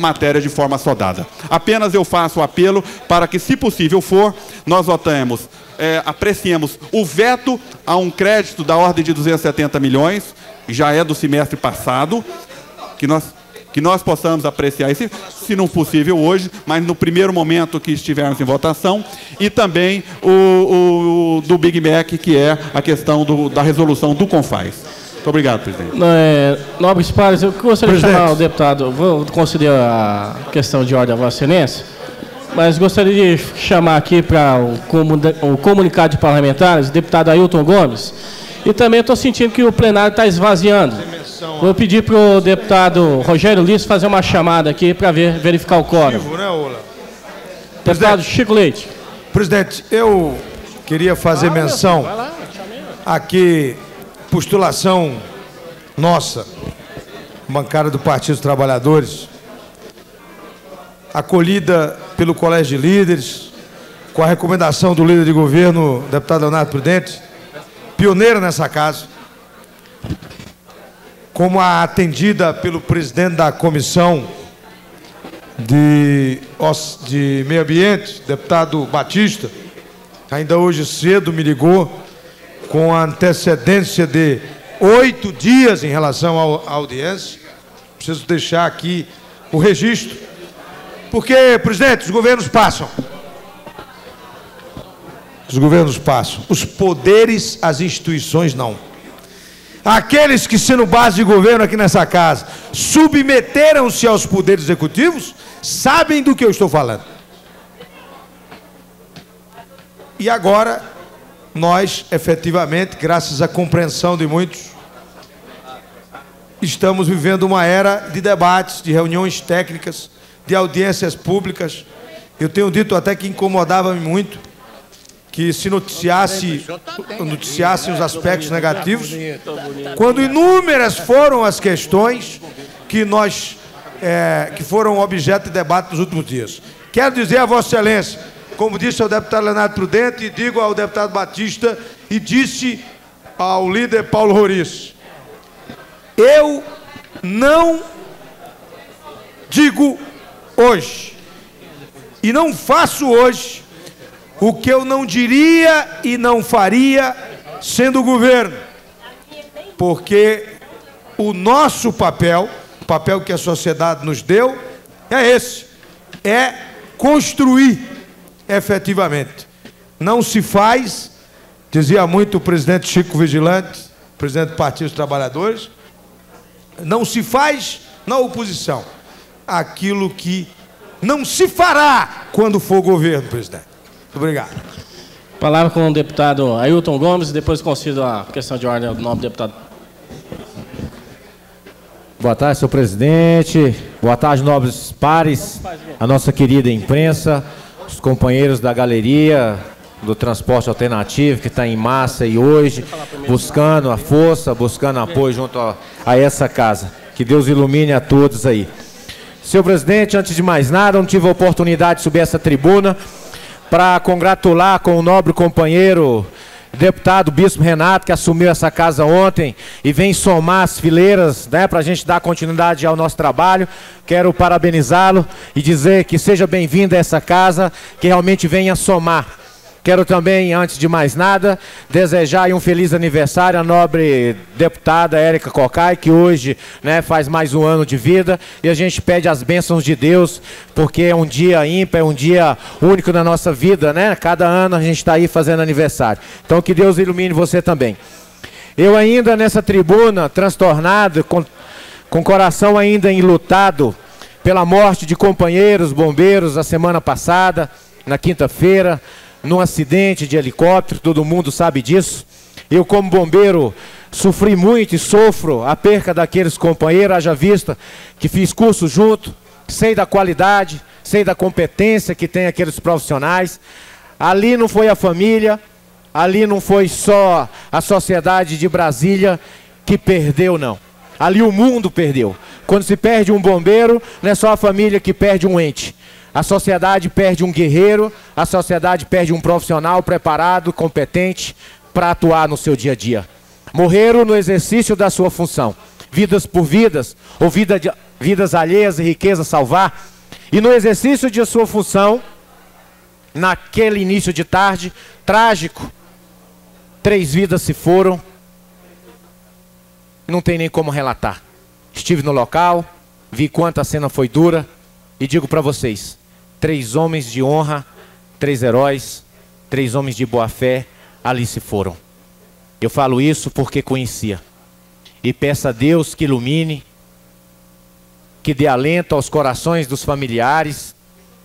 matéria de forma assodada. Apenas eu faço o apelo para que, se possível for, nós votemos, apreciemos o veto a um crédito da ordem de 270 milhões, já é do semestre passado, que que nós possamos apreciar isso, se não possível hoje, mas no primeiro momento que estivermos em votação, e também o do Big Mac, que é a questão da resolução do CONFAS. Muito obrigado, presidente. Nobres pares, eu gostaria de chamar o deputado, vou conceder a questão de ordem a Vossa Excelência, mas gostaria de chamar aqui para o comunicado de parlamentares, o deputado Ailton Gomes, e também estou sentindo que o plenário está esvaziando. Vou pedir para o deputado Rogério Ulisses fazer uma chamada aqui para verificar o quórum. Deputado Chico Leite. Presidente, eu queria fazer menção aqui, postulação nossa, bancada do Partido dos Trabalhadores, acolhida pelo Colégio de Líderes, com a recomendação do líder de governo, deputado Leonardo Prudente, pioneira nessa casa, como a atendida pelo presidente da Comissão de Meio Ambiente, deputado Batista, ainda hoje cedo me ligou com a antecedência de 8 dias em relação à audiência. Preciso deixar aqui o registro, porque, presidente, os governos passam. Os governos passam. Os poderes, as instituições não. Aqueles que, sendo base de governo aqui nessa casa, submeteram-se aos poderes executivos, sabem do que eu estou falando. E agora, nós, efetivamente, graças à compreensão de muitos, estamos vivendo uma era de debates, de reuniões técnicas, de audiências públicas. Eu tenho dito até que incomodava-me muito que se noticiassem os aspectos negativos, quando inúmeras foram as questões que que foram objeto de debate nos últimos dias. Quero dizer a Vossa Excelência, como disse ao deputado Leonardo Prudente, e digo ao deputado Batista, e disse ao líder Paulo Roriz, eu não digo hoje, e não faço hoje, o que eu não diria e não faria sendo governo. Porque o nosso papel, o papel que a sociedade nos deu, é esse. É construir efetivamente. Não se faz, dizia muito o presidente Chico Vigilante, presidente do Partido dos Trabalhadores, não se faz na oposição aquilo que não se fará quando for governo, presidente. Obrigado. Palavra com o deputado Ailton Gomes, e depois concedo a questão de ordem ao nobre deputado. Boa tarde, senhor presidente. Boa tarde, nobres pares, a nossa querida imprensa, os companheiros da galeria do transporte alternativo, que está em massa e hoje, buscando a força, buscando apoio junto a essa casa. Que Deus ilumine a todos aí. Senhor presidente, antes de mais nada, eu não tive a oportunidade de subir essa tribuna para congratular com o nobre companheiro deputado Bispo Renato, que assumiu essa casa ontem e vem somar as fileiras, né, para a gente dar continuidade ao nosso trabalho. Quero parabenizá-lo e dizer que seja bem-vindo a essa casa, que realmente venha somar. Quero também, antes de mais nada, desejar um feliz aniversário à nobre deputada Érica Cocai, que hoje, né, faz mais um ano de vida, e a gente pede as bênçãos de Deus, porque é um dia ímpar, é um dia único na nossa vida, né? Cada ano a gente está aí fazendo aniversário. Então que Deus ilumine você também. Eu ainda nessa tribuna, transtornado, com o coração ainda enlutado pela morte de companheiros bombeiros a semana passada, na quinta-feira, num acidente de helicóptero, todo mundo sabe disso. Eu, como bombeiro, sofri muito e sofro a perca daqueles companheiros, haja vista que fiz curso junto, sei da qualidade, sei da competência que tem aqueles profissionais. Ali não foi a família, ali não foi só a sociedade de Brasília que perdeu, não. Ali o mundo perdeu. Quando se perde um bombeiro, não é só a família que perde um ente. A sociedade perde um guerreiro, a sociedade perde um profissional preparado, competente para atuar no seu dia a dia. Morreram no exercício da sua função, vidas por vidas, ou vidas alheias e riqueza salvar. E no exercício de sua função, naquele início de tarde, trágico, 3 vidas se foram, não tem nem como relatar. Estive no local, vi quanto a cena foi dura e digo para vocês, 3 homens de honra, 3 heróis, 3 homens de boa fé ali se foram. Eu falo isso porque conhecia. E peço a Deus que ilumine, que dê alento aos corações dos familiares,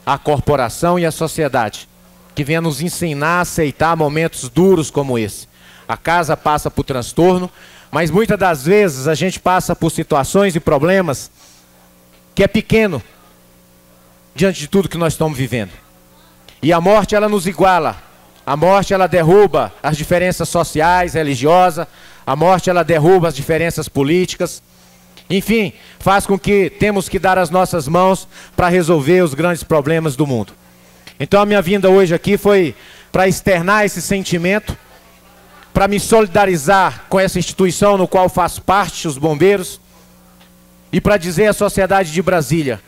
à corporação e à sociedade, que venha nos ensinar a aceitar momentos duros como esse. A casa passa por transtorno, mas muitas das vezes a gente passa por situações e problemas que é pequeno diante de tudo que nós estamos vivendo. E a morte, ela nos iguala. A morte, ela derruba as diferenças sociais, religiosas. A morte, ela derruba as diferenças políticas. Enfim, faz com que temos que dar as nossas mãos para resolver os grandes problemas do mundo. Então a minha vinda hoje aqui foi para externar esse sentimento, para me solidarizar com essa instituição no qual faço parte, os bombeiros, e para dizer à sociedade de Brasília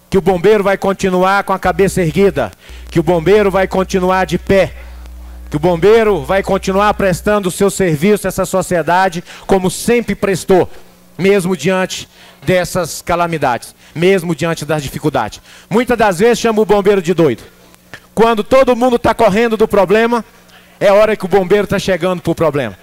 que o bombeiro vai continuar com a cabeça erguida, que o bombeiro vai continuar de pé, que o bombeiro vai continuar prestando o seu serviço a essa sociedade como sempre prestou, mesmo diante dessas calamidades, mesmo diante das dificuldades. Muitas das vezes chama o bombeiro de doido. Quando todo mundo está correndo do problema, é hora que o bombeiro está chegando para o problema.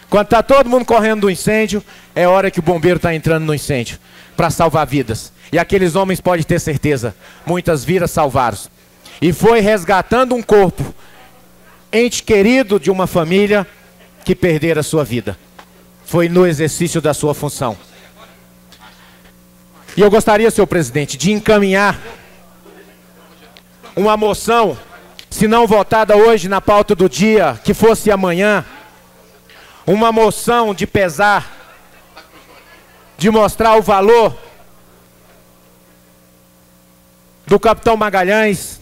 Quando está todo mundo correndo do incêndio, é hora que o bombeiro está entrando no incêndio para salvar vidas. E aqueles homens podem ter certeza, muitas vidas salvaram. E foi resgatando um corpo, ente querido de uma família que perdera a sua vida. Foi no exercício da sua função. E eu gostaria, senhor presidente, de encaminhar uma moção, se não votada hoje na pauta do dia, que fosse amanhã, uma moção de pesar, de mostrar o valor do capitão Magalhães,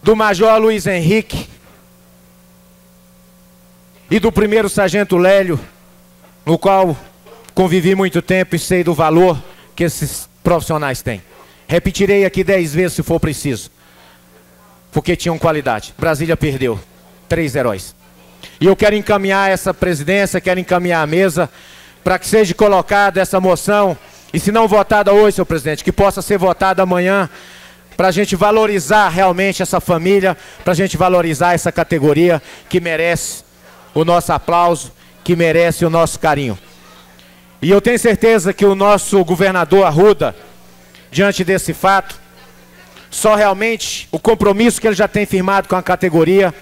do major Luiz Henrique e do primeiro sargento Lélio, no qual convivi muito tempo e sei do valor que esses profissionais têm. Repetirei aqui 10 vezes se for preciso, porque tinham qualidade. Brasília perdeu 3 heróis. E eu quero encaminhar essa presidência, quero encaminhar a mesa, para que seja colocada essa moção, e se não votada hoje, senhor presidente, que possa ser votada amanhã, para a gente valorizar realmente essa família, para a gente valorizar essa categoria que merece o nosso aplauso, que merece o nosso carinho. E eu tenho certeza que o nosso governador Arruda, diante desse fato, só realmente o compromisso que ele já tem firmado com a categoria,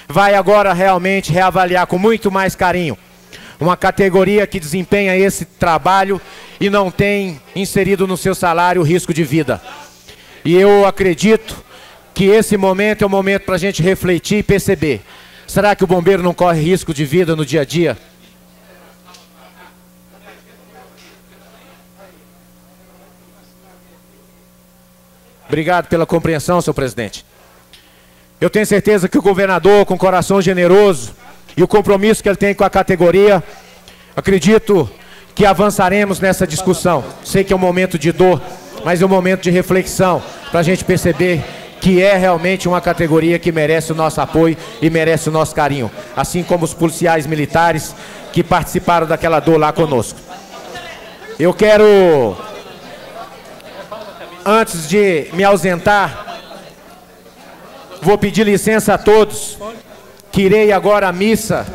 vai agora realmente reavaliar com muito mais carinho uma categoria que desempenha esse trabalho e não tem inserido no seu salário o risco de vida. E eu acredito que esse momento é o momento para a gente refletir e perceber, será que o bombeiro não corre risco de vida no dia a dia? Obrigado pela compreensão, senhor presidente. Eu tenho certeza que o governador, com coração generoso e o compromisso que ele tem com a categoria, acredito que avançaremos nessa discussão. Sei que é um momento de dor, mas é um momento de reflexão, para a gente perceber que é realmente uma categoria que merece o nosso apoio e merece o nosso carinho, assim como os policiais militares que participaram daquela dor lá conosco. Eu quero, antes de me ausentar, vou pedir licença a todos, que irei agora à missa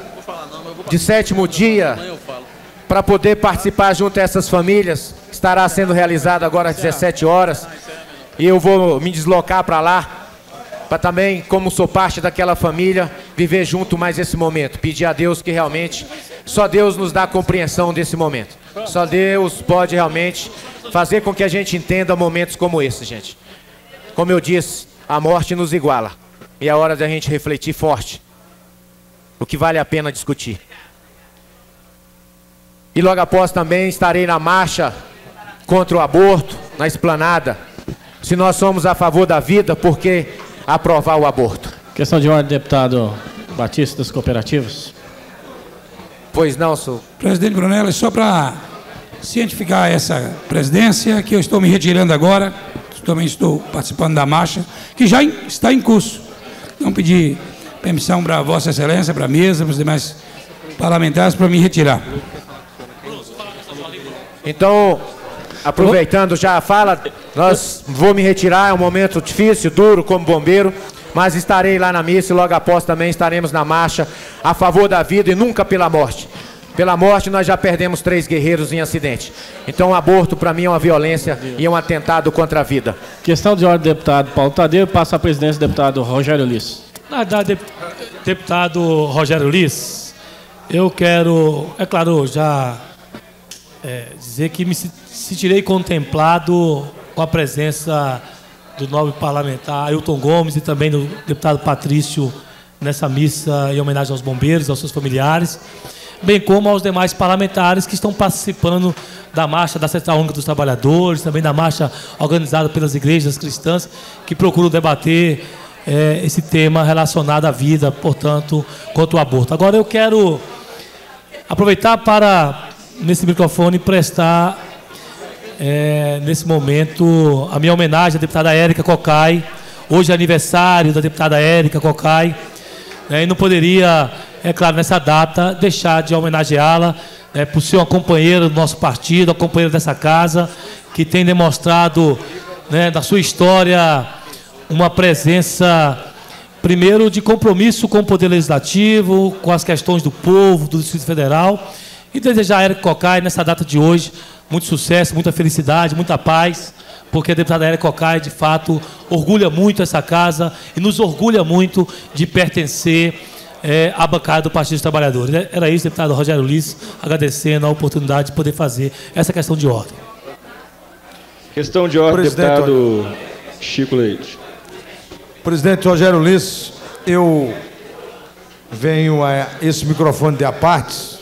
de 7º dia, para poder participar junto a essas famílias. Estará sendo realizado agora às 17 horas, e eu vou me deslocar para lá, para também, como sou parte daquela família, viver junto mais esse momento. Pedir a Deus que realmente, só Deus nos dá a compreensão desse momento. Só Deus pode realmente fazer com que a gente entenda momentos como esse, gente. Como eu disse, a morte nos iguala. E é hora da gente refletir forte o que vale a pena discutir. E logo após também estarei na marcha contra o aborto, na esplanada. Se nós somos a favor da vida, por que aprovar o aborto? Questão de ordem, deputado Batista, das cooperativas. Pois não, senhor. Presidente Brunelli, só para cientificar essa presidência, que eu estou me retirando agora, também estou participando da marcha, que já está em curso. Então, pedir permissão para Vossa Excelência, para a mesa, para os demais parlamentares, para me retirar. Então, aproveitando já a fala, vou me retirar, é um momento difícil, duro como bombeiro, mas estarei lá na missa e logo após também estaremos na marcha a favor da vida e nunca pela morte. Pela morte nós já perdemos 3 guerreiros em acidente. Então o aborto para mim é uma violência e é um atentado contra a vida. Questão de ordem, deputado Paulo Tadeu, passa a presidência do deputado Rogério Ulisses. Deputado Rogério Ulisses, eu quero, é claro, já dizer que me sentirei contemplado com a presença do nobre parlamentar Ailton Gomes e também do deputado Patrício nessa missa em homenagem aos bombeiros, aos seus familiares, bem como aos demais parlamentares que estão participando da marcha da Central Única dos Trabalhadores, também da marcha organizada pelas igrejas cristãs, que procuram debater esse tema relacionado à vida, portanto, quanto ao aborto. Agora eu quero aproveitar para, nesse microfone, prestar, nesse momento, a minha homenagem à deputada Érica Cocai. Hoje é aniversário da deputada Érica Cocai, e não poderia, é claro, nessa data, deixar de homenageá-la, por ser uma companheira do nosso partido, uma companheira dessa casa, que tem demonstrado, da sua história, uma presença, primeiro, de compromisso com o Poder Legislativo, com as questões do povo, do Distrito Federal, e desejar a Érica Cocai, nessa data de hoje, muito sucesso, muita felicidade, muita paz, porque a deputada Érica Cocai, de fato, orgulha muito essa casa e nos orgulha muito de pertencer à bancada do Partido dos Trabalhadores. Era isso, deputado Rogério Ulisses, agradecendo a oportunidade de poder fazer essa questão de ordem. Questão de ordem, deputado Chico Leite. Presidente Rogério Ulisses, eu venho a esse microfone de apartes,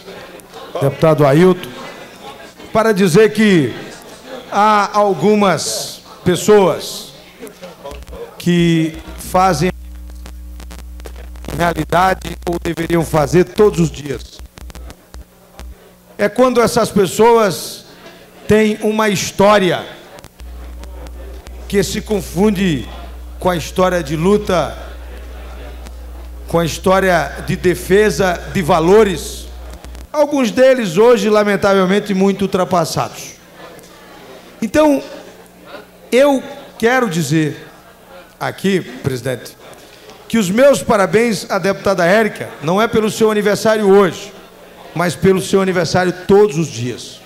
deputado Ailton, para dizer que há algumas pessoas que fazem realidade ou deveriam fazer todos os dias. É quando essas pessoas têm uma história que se confunde com a história de luta, com a história de defesa de valores, alguns deles hoje, lamentavelmente, muito ultrapassados. Então, eu quero dizer aqui, presidente, que os meus parabéns à deputada Érica não é pelo seu aniversário hoje, mas pelo seu aniversário todos os dias.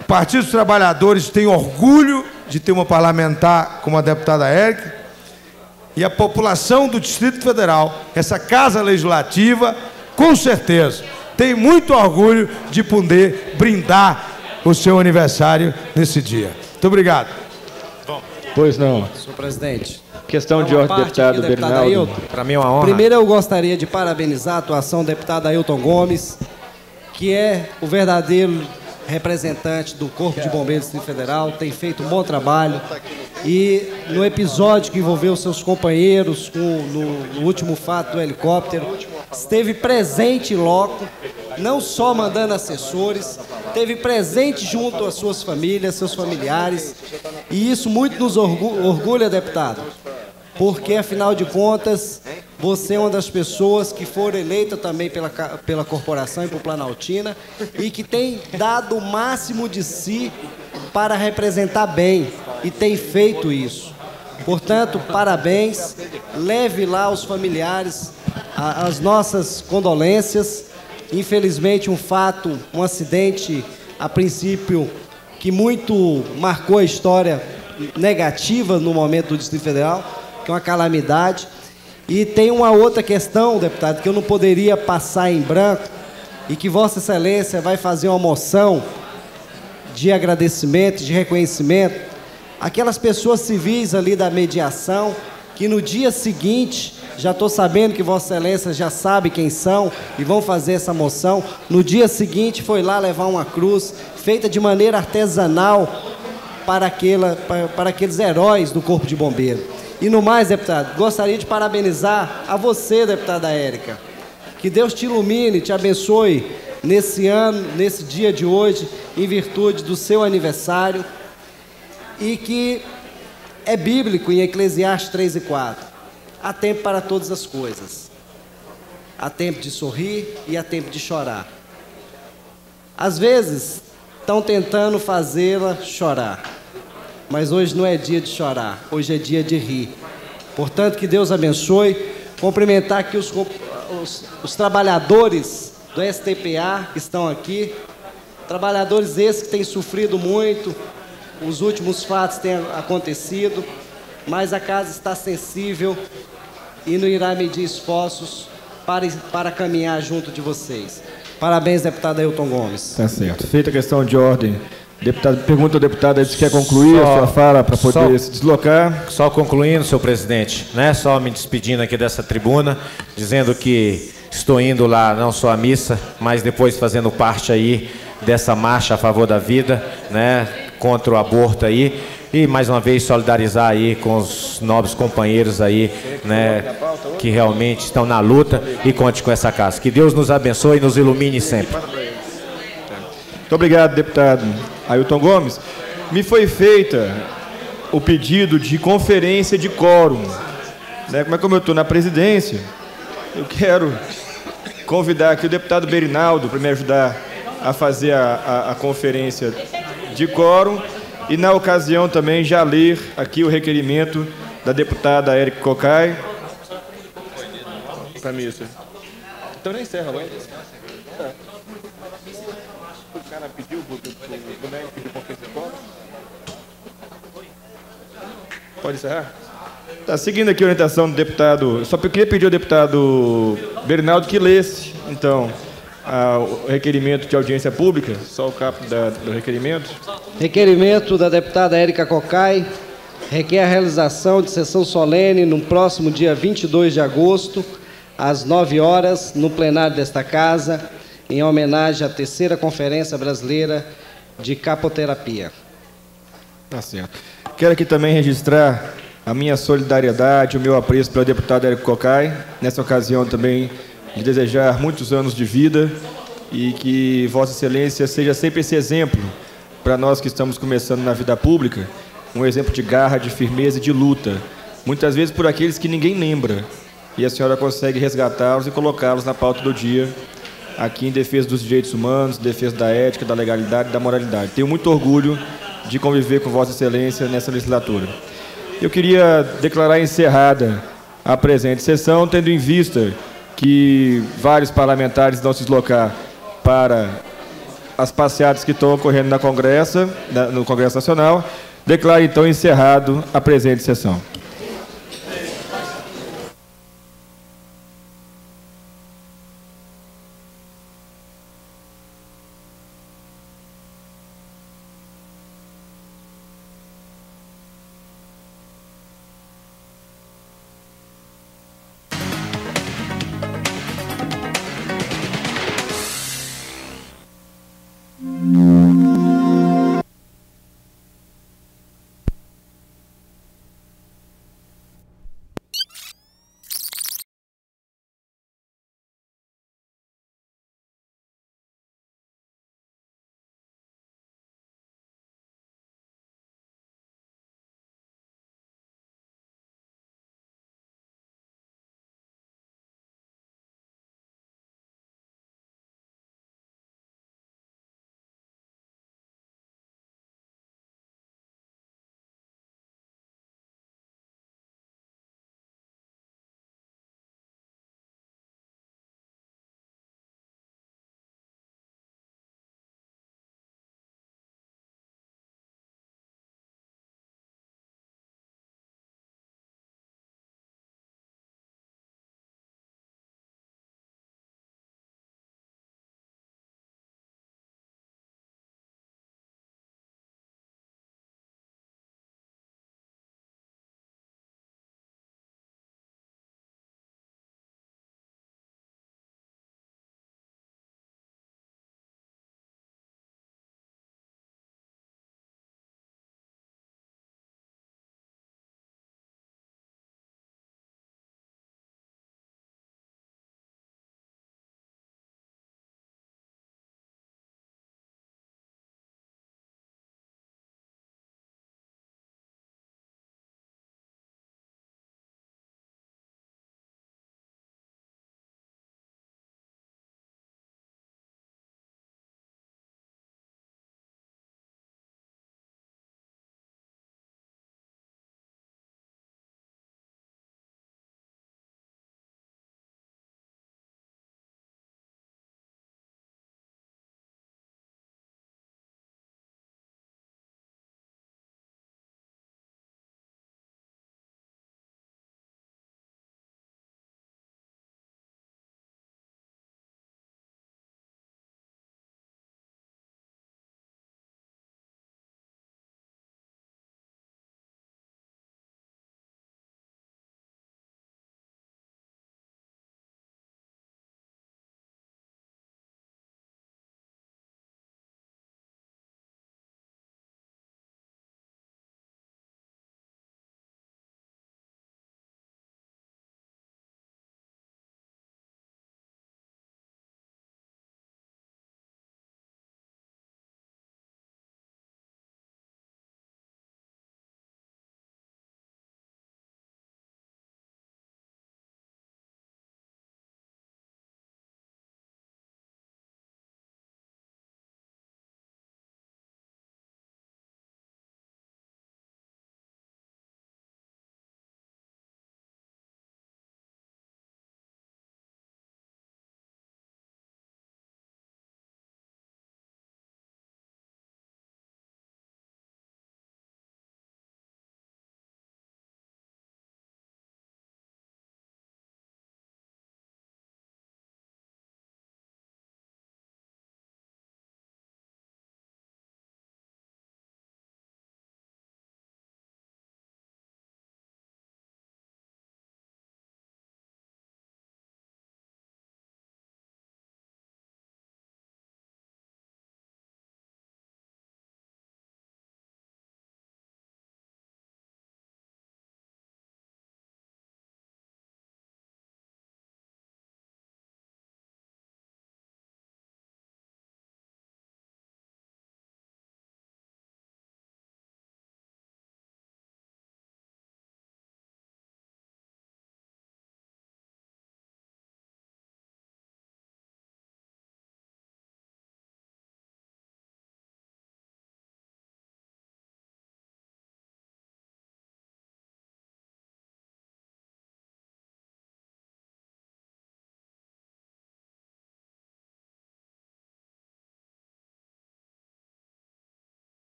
O Partido dos Trabalhadores tem orgulho de ter uma parlamentar como a deputada Érica, e a população do Distrito Federal, essa Casa Legislativa, com certeza, tem muito orgulho de poder brindar o seu aniversário nesse dia. Muito obrigado. Pois não. Senhor presidente. Questão de ordem, deputado Bernardo. Para mim é uma honra. Primeiro eu gostaria de parabenizar a atuação do deputado Ailton Gomes, que é o verdadeiro representante do Corpo de Bombeiros do Distrito Federal, tem feito um bom trabalho. E no episódio que envolveu seus companheiros, no último fato do helicóptero, esteve presente em loco, não só mandando assessores, esteve presente junto às suas famílias, seus familiares, e isso muito nos orgulha, deputado, porque, afinal de contas, você é uma das pessoas que foram eleita também pela corporação e por Planaltina e que tem dado o máximo de si para representar bem, e tem feito isso. Portanto, parabéns, leve lá aos familiares as nossas condolências. Infelizmente, um acidente, a princípio, que muito marcou a história negativa no momento do Distrito Federal, que é uma calamidade. E tem uma outra questão, deputado, que eu não poderia passar em branco, e que Vossa Excelência vai fazer uma moção de agradecimento, de reconhecimento, aquelas pessoas civis ali da mediação, que no dia seguinte, já estou sabendo que Vossa Excelência já sabe quem são e vão fazer essa moção, no dia seguinte foi lá levar uma cruz, feita de maneira artesanal para aqueles heróis do Corpo de Bombeiro. E no mais, deputado, gostaria de parabenizar a você, deputada Érica. Que Deus te ilumine, te abençoe nesse ano, nesse dia de hoje, em virtude do seu aniversário, e que é bíblico em Eclesiastes 3:4. Há tempo para todas as coisas. Há tempo de sorrir e há tempo de chorar. Às vezes, estão tentando fazê-la chorar. Mas hoje não é dia de chorar, hoje é dia de rir. Portanto, que Deus abençoe. Cumprimentar aqui os trabalhadores do STPA que estão aqui. Trabalhadores esses que têm sofrido muito. Os últimos fatos têm acontecido. Mas a casa está sensível e não irá medir esforços para caminhar junto de vocês. Parabéns, deputado Ailton Gomes. Tá certo. Feita a questão de ordem, deputado, pergunta ao deputado se quer concluir a sua fala para poder se deslocar. Só concluindo, senhor presidente, né? Só me despedindo aqui dessa tribuna, dizendo que estou indo lá não só à missa, mas depois fazendo parte aí dessa marcha a favor da vida, né? Contra o aborto aí. E mais uma vez solidarizar aí com os nobres companheiros aí, né, que realmente estão na luta, e conte com essa casa. Que Deus nos abençoe e nos ilumine sempre. Muito obrigado, deputado Ailton Gomes. Me foi feita o pedido de conferência de quórum. Né, como eu estou na presidência, eu quero convidar aqui o deputado Berinaldo para me ajudar a fazer a conferência de quórum. E, na ocasião, também já ler aqui o requerimento da deputada Érica Cocai. Para mim, isso. Então, nem encerra agora. O cara pediu, o boneco pediu conferência de quórum. Pode encerrar? Tá, seguindo aqui a orientação do deputado, só queria pedir ao deputado Berinaldo que lesse, então, o requerimento de audiência pública, só o caput do requerimento. Requerimento da deputada Érica Cocai requer a realização de sessão solene no próximo dia 22 de agosto, às 9 horas, no plenário desta Casa, em homenagem à 3ª Conferência Brasileira de Capoterapia. Tá certo. Quero aqui também registrar a minha solidariedade, o meu apreço pela deputada Érica Cocai, nessa ocasião também de desejar muitos anos de vida e que Vossa Excelência seja sempre esse exemplo para nós que estamos começando na vida pública, um exemplo de garra, de firmeza e de luta, muitas vezes por aqueles que ninguém lembra, e a senhora consegue resgatá-los e colocá-los na pauta do dia, aqui em defesa dos direitos humanos, defesa da ética, da legalidade e da moralidade. Tenho muito orgulho de conviver com Vossa Excelência nessa legislatura. Eu queria declarar encerrada a presente sessão, tendo em vista que vários parlamentares vão se deslocar para as passeatas que estão ocorrendo no Congresso Nacional. Declaro, então, encerrado a presente sessão.